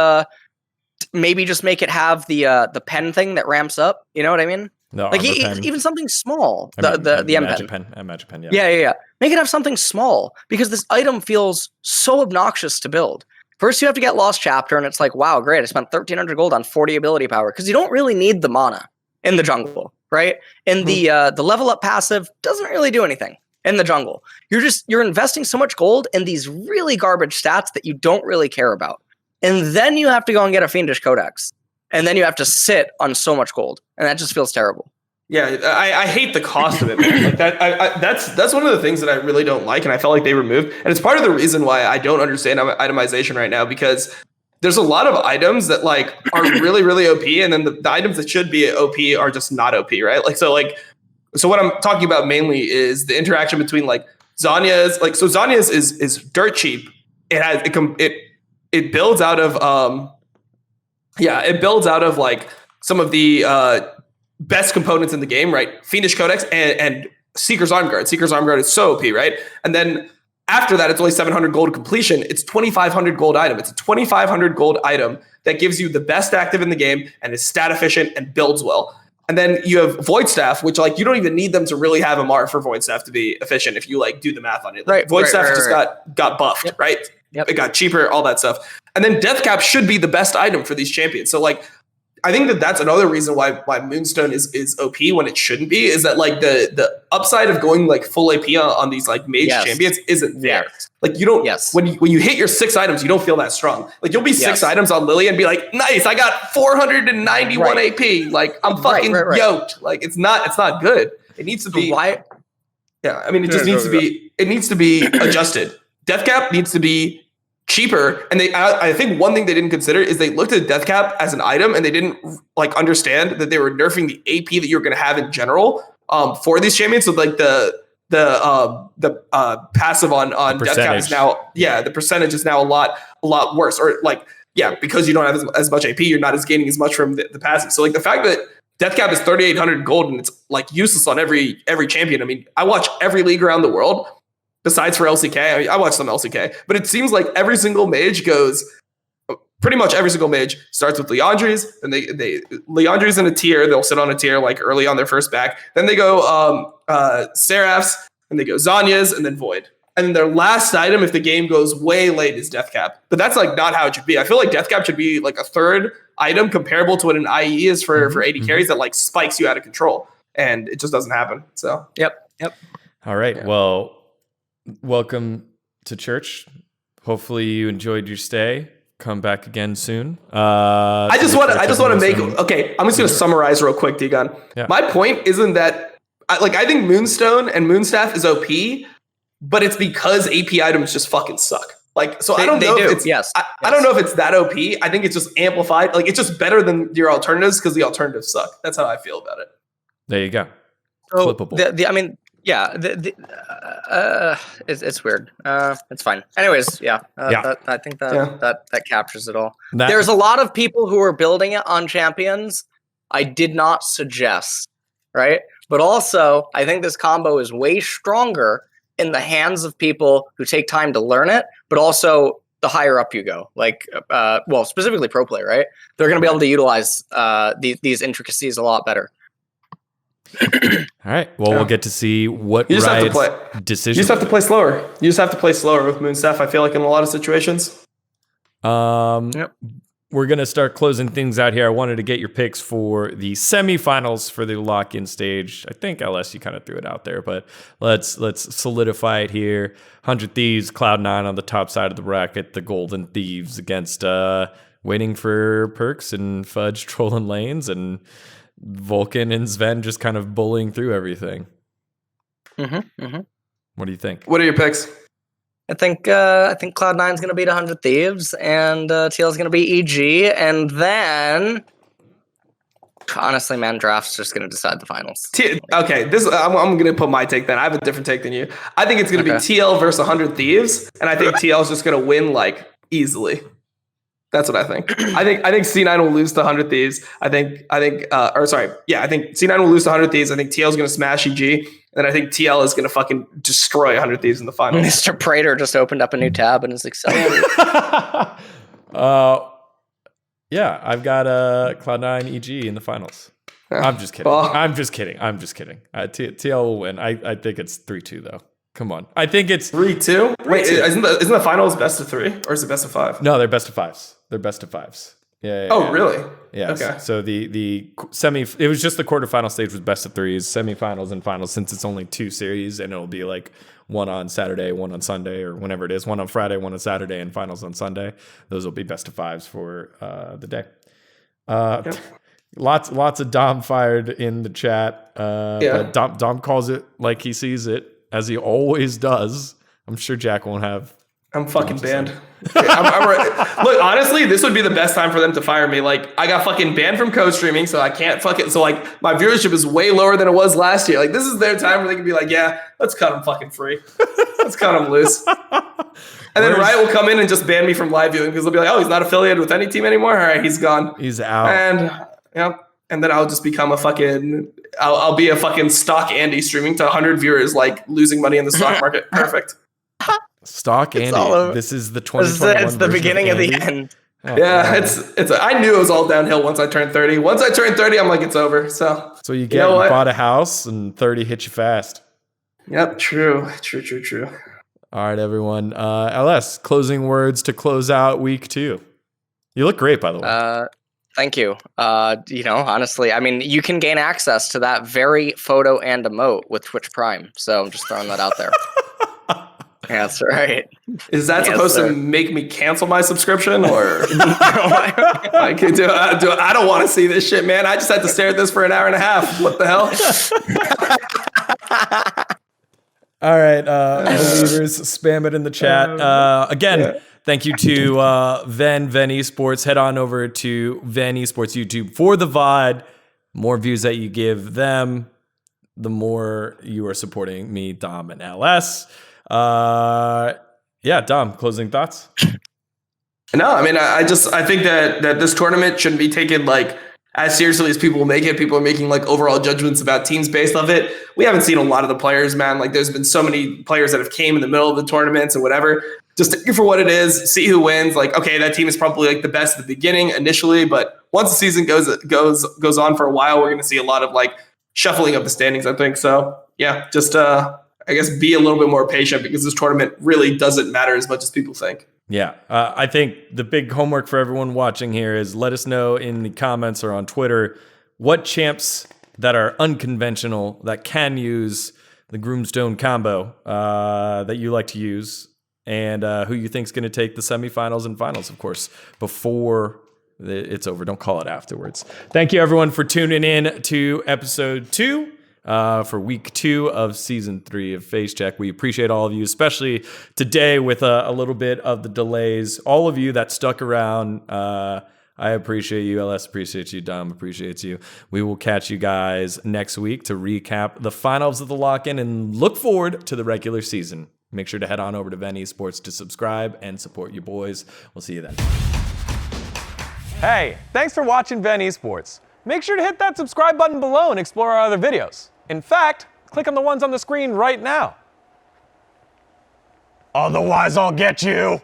make it have the pen thing that ramps up. You know what I mean? The like even something small. The Magic pen. Magic pen. Yeah. Make it have something small because this item feels so obnoxious to build. First, you have to get Lost Chapter, and it's like, wow, great, I spent 1,300 gold on 40 ability power, because you don't really need the mana in the jungle, right? And the level up passive doesn't really do anything in the jungle. You're investing so much gold in these really garbage stats that you don't really care about. And then you have to go and get a Fiendish Codex. And then you have to sit on so much gold. And that just feels terrible. Yeah, I hate the cost of it, man. Like that's one of the things that I really don't like, and I felt like they removed. And it's part of the reason why I don't understand itemization right now, because there's a lot of items that like are really, really OP, and then the items that should be OP are just not OP, right? So what I'm talking about mainly is the interaction between like Zhonya's, Zhonya's is dirt cheap. It builds out of like some of the best components in the game, right? Fiendish Codex and Seeker's Arm Guard. Seeker's Arm Guard is so OP, right? And then after that, it's only 700 gold completion. It's 2,500 gold item. It's a 2,500 gold item that gives you the best active in the game and is stat efficient and builds well. And then you have Void Staff, which like you don't even need them to really have a MR for Void Staff to be efficient if you like do the math on it. Like, Void Staff just got buffed, right? Yep. It got cheaper, all that stuff. And then Death Cap should be the best item for these champions. So like I think that's another reason why Moonstone is OP when it shouldn't be, is that like the upside of going like full AP on these like mage champions isn't there. Like you don't when you hit your 6 items, you don't feel that strong. Like you'll be 6 items on Lily and be like, nice, I got 491 AP. Like I'm fucking yoked. Like it's not good. It needs to be Yeah, I mean it needs to be adjusted. Death Cap needs to be cheaper, and I think one thing they didn't consider is they looked at Death Cap as an item, and they didn't like understand that they were nerfing the AP that you're going to have in general for these champions. So like the passive on Death Cap is now the percentage is now a lot worse, or like because you don't have as much AP, you're not gaining as much from the passive. So like the fact that Death Cap is 3,800 gold and it's like useless on every champion. I mean, I watch every league around the world. Besides for LCK, I mean, I watch some LCK, but it seems like every single mage pretty much every single mage starts with Leandri's, and they Leandri's in a tier. They'll sit on a tier like early on their first back. Then they go Seraph's, and they go Zhonya's, and then Void. And then their last item, if the game goes way late, is Death Cap. But that's like not how it should be. I feel like Death Cap should be like a third item comparable to what an IE is for AD carries that like spikes you out of control, and it just doesn't happen. So yep. All right, well. Welcome to church. Hopefully you enjoyed your stay. Come back again soon. I just want to make. Okay, I'm just going to summarize real quick, dGon. Yeah. My point isn't that I think Moonstone and Moonstaff is OP, but it's because AP items just fucking suck. Like, so I don't know if it's I don't know if it's that OP. I think it's just amplified. Like, it's just better than your alternatives because the alternatives suck. That's how I feel about it. There you go. So Flippable. It's weird. It's fine. Anyways, I think that captures it all. There's a lot of people who are building it on champions. I did not suggest, right? But also, I think this combo is way stronger in the hands of people who take time to learn it, but also the higher up you go, like, specifically pro play, right? They're going to be able to utilize these intricacies a lot better. All right. Well, we'll get to see what Riot's decision. You just have to play slower. You just have to play slower with Moonstaff, I feel like, in a lot of situations. We're going to start closing things out here. I wanted to get your picks for the semifinals for the lock-in stage. I think LS, you kind of threw it out there, but let's solidify it here. 100 Thieves, Cloud9 on the top side of the bracket. The Golden Thieves against waiting for Perkz and Fudge trolling lanes, and Vulcan and Sven just kind of bullying through everything. Mm-hmm. What do you think? What are your picks? I think Cloud9's going to beat 100 Thieves, and TL's going to beat EG, and then honestly, man, draft's just going to decide the finals. Okay, I'm going to put my take then. I have a different take than you. I think it's going to be TL versus 100 Thieves, and I think TL is just going to win like easily. That's what I think. I think C9 will lose to 100 Thieves. I think C9 will lose to 100 Thieves. I think TL is going to smash EG, and I think TL is going to fucking destroy 100 Thieves in the finals. Mr. Prater just opened up a new tab and is excited. Yeah, I've got Cloud9 EG in the finals. I'm just kidding. I'm just kidding. TL will win. I think it's 3-2 though. Come on. I think it's 3-2. Wait, isn't the finals best of 3 or is it best of 5? No, they're best of 5s. They're best of 5s. Yeah. Oh, really? Yeah. Okay. So the semi, it was just the quarterfinal stage was best of 3s, semifinals and finals, since it's only 2 series, and it'll be like one on Saturday, one on Sunday, or whenever it is, one on Friday, one on Saturday, and finals on Sunday. Those will be best of 5s for the day. Yep. Lots of Dom fired in the chat. But Dom calls it like he sees it, as he always does. I'm sure Jack won't have. I'm fucking banned. I'm right. Look, honestly, this would be the best time for them to fire me. Like, I got fucking banned from co-streaming, so I can't so like my viewership is way lower than it was last year. Like, this is their time where they can be like, yeah, let's cut them fucking free. Let's cut them loose. And then Riot will come in and just ban me from live viewing because they'll be like, oh, he's not affiliated with any team anymore. All right, he's gone. He's out. And then I'll just become I'll be a fucking stock Andy streaming to 100 viewers, like losing money in the stock market. Perfect. Stock Andy. This is the 2021 It's the beginning of the end. Oh, yeah, it's. I knew it was all downhill once I turned 30. Once I turned 30, I'm like, it's over. So you get you bought a house and 30 hit you fast. Yep, true. All right, everyone. LS, closing words to close out week 2. You look great, by the way. Thank you. Honestly, I mean, you can gain access to that very photo and emote with Twitch Prime. So I'm just throwing that out there. Yeah, that's right. Is that supposed to make me cancel my subscription, or I don't want to see this shit, man. I just had to stare at this for an hour and a half. What the hell? All right, believers, spam it in the chat. Again, thank you to VENN Esports. Head on over to VENN Esports YouTube for the VOD. More views that you give them, the more you are supporting me, Dom, and LS. Dom, closing thoughts? No, I mean, I think that this tournament shouldn't be taken like as seriously as people make it. People are making like overall judgments about teams based off it. We haven't seen a lot of the players, man. Like, there's been so many players that have came in the middle of the tournaments and whatever. Just take it for what it is. See who wins. Like, okay, that team is probably like the best at the beginning initially, but once the season goes on for a while, we're going to see a lot of like shuffling of the standings, I think. So yeah, just I guess be a little bit more patient, because this tournament really doesn't matter as much as people think. Yeah, I think the big homework for everyone watching here is let us know in the comments or on Twitter what champs that are unconventional that can use the Moonstone combo that you like to use, and who you think is going to take the semifinals and finals, of course, before it's over. Don't call it afterwards. Thank you, everyone, for tuning in to episode 2. For week 2 of season 3 of Facecheck. We appreciate all of you, especially today with a little bit of the delays. All of you that stuck around, I appreciate you. LS appreciates you. Dom appreciates you. We will catch you guys next week to recap the finals of the lock-in and look forward to the regular season. Make sure to head on over to VENN Esports to subscribe and support you boys. We'll see you then. Hey, thanks for watching VENN Esports. Make sure to hit that subscribe button below and explore our other videos. In fact, click on the ones on the screen right now. Otherwise, I'll get you.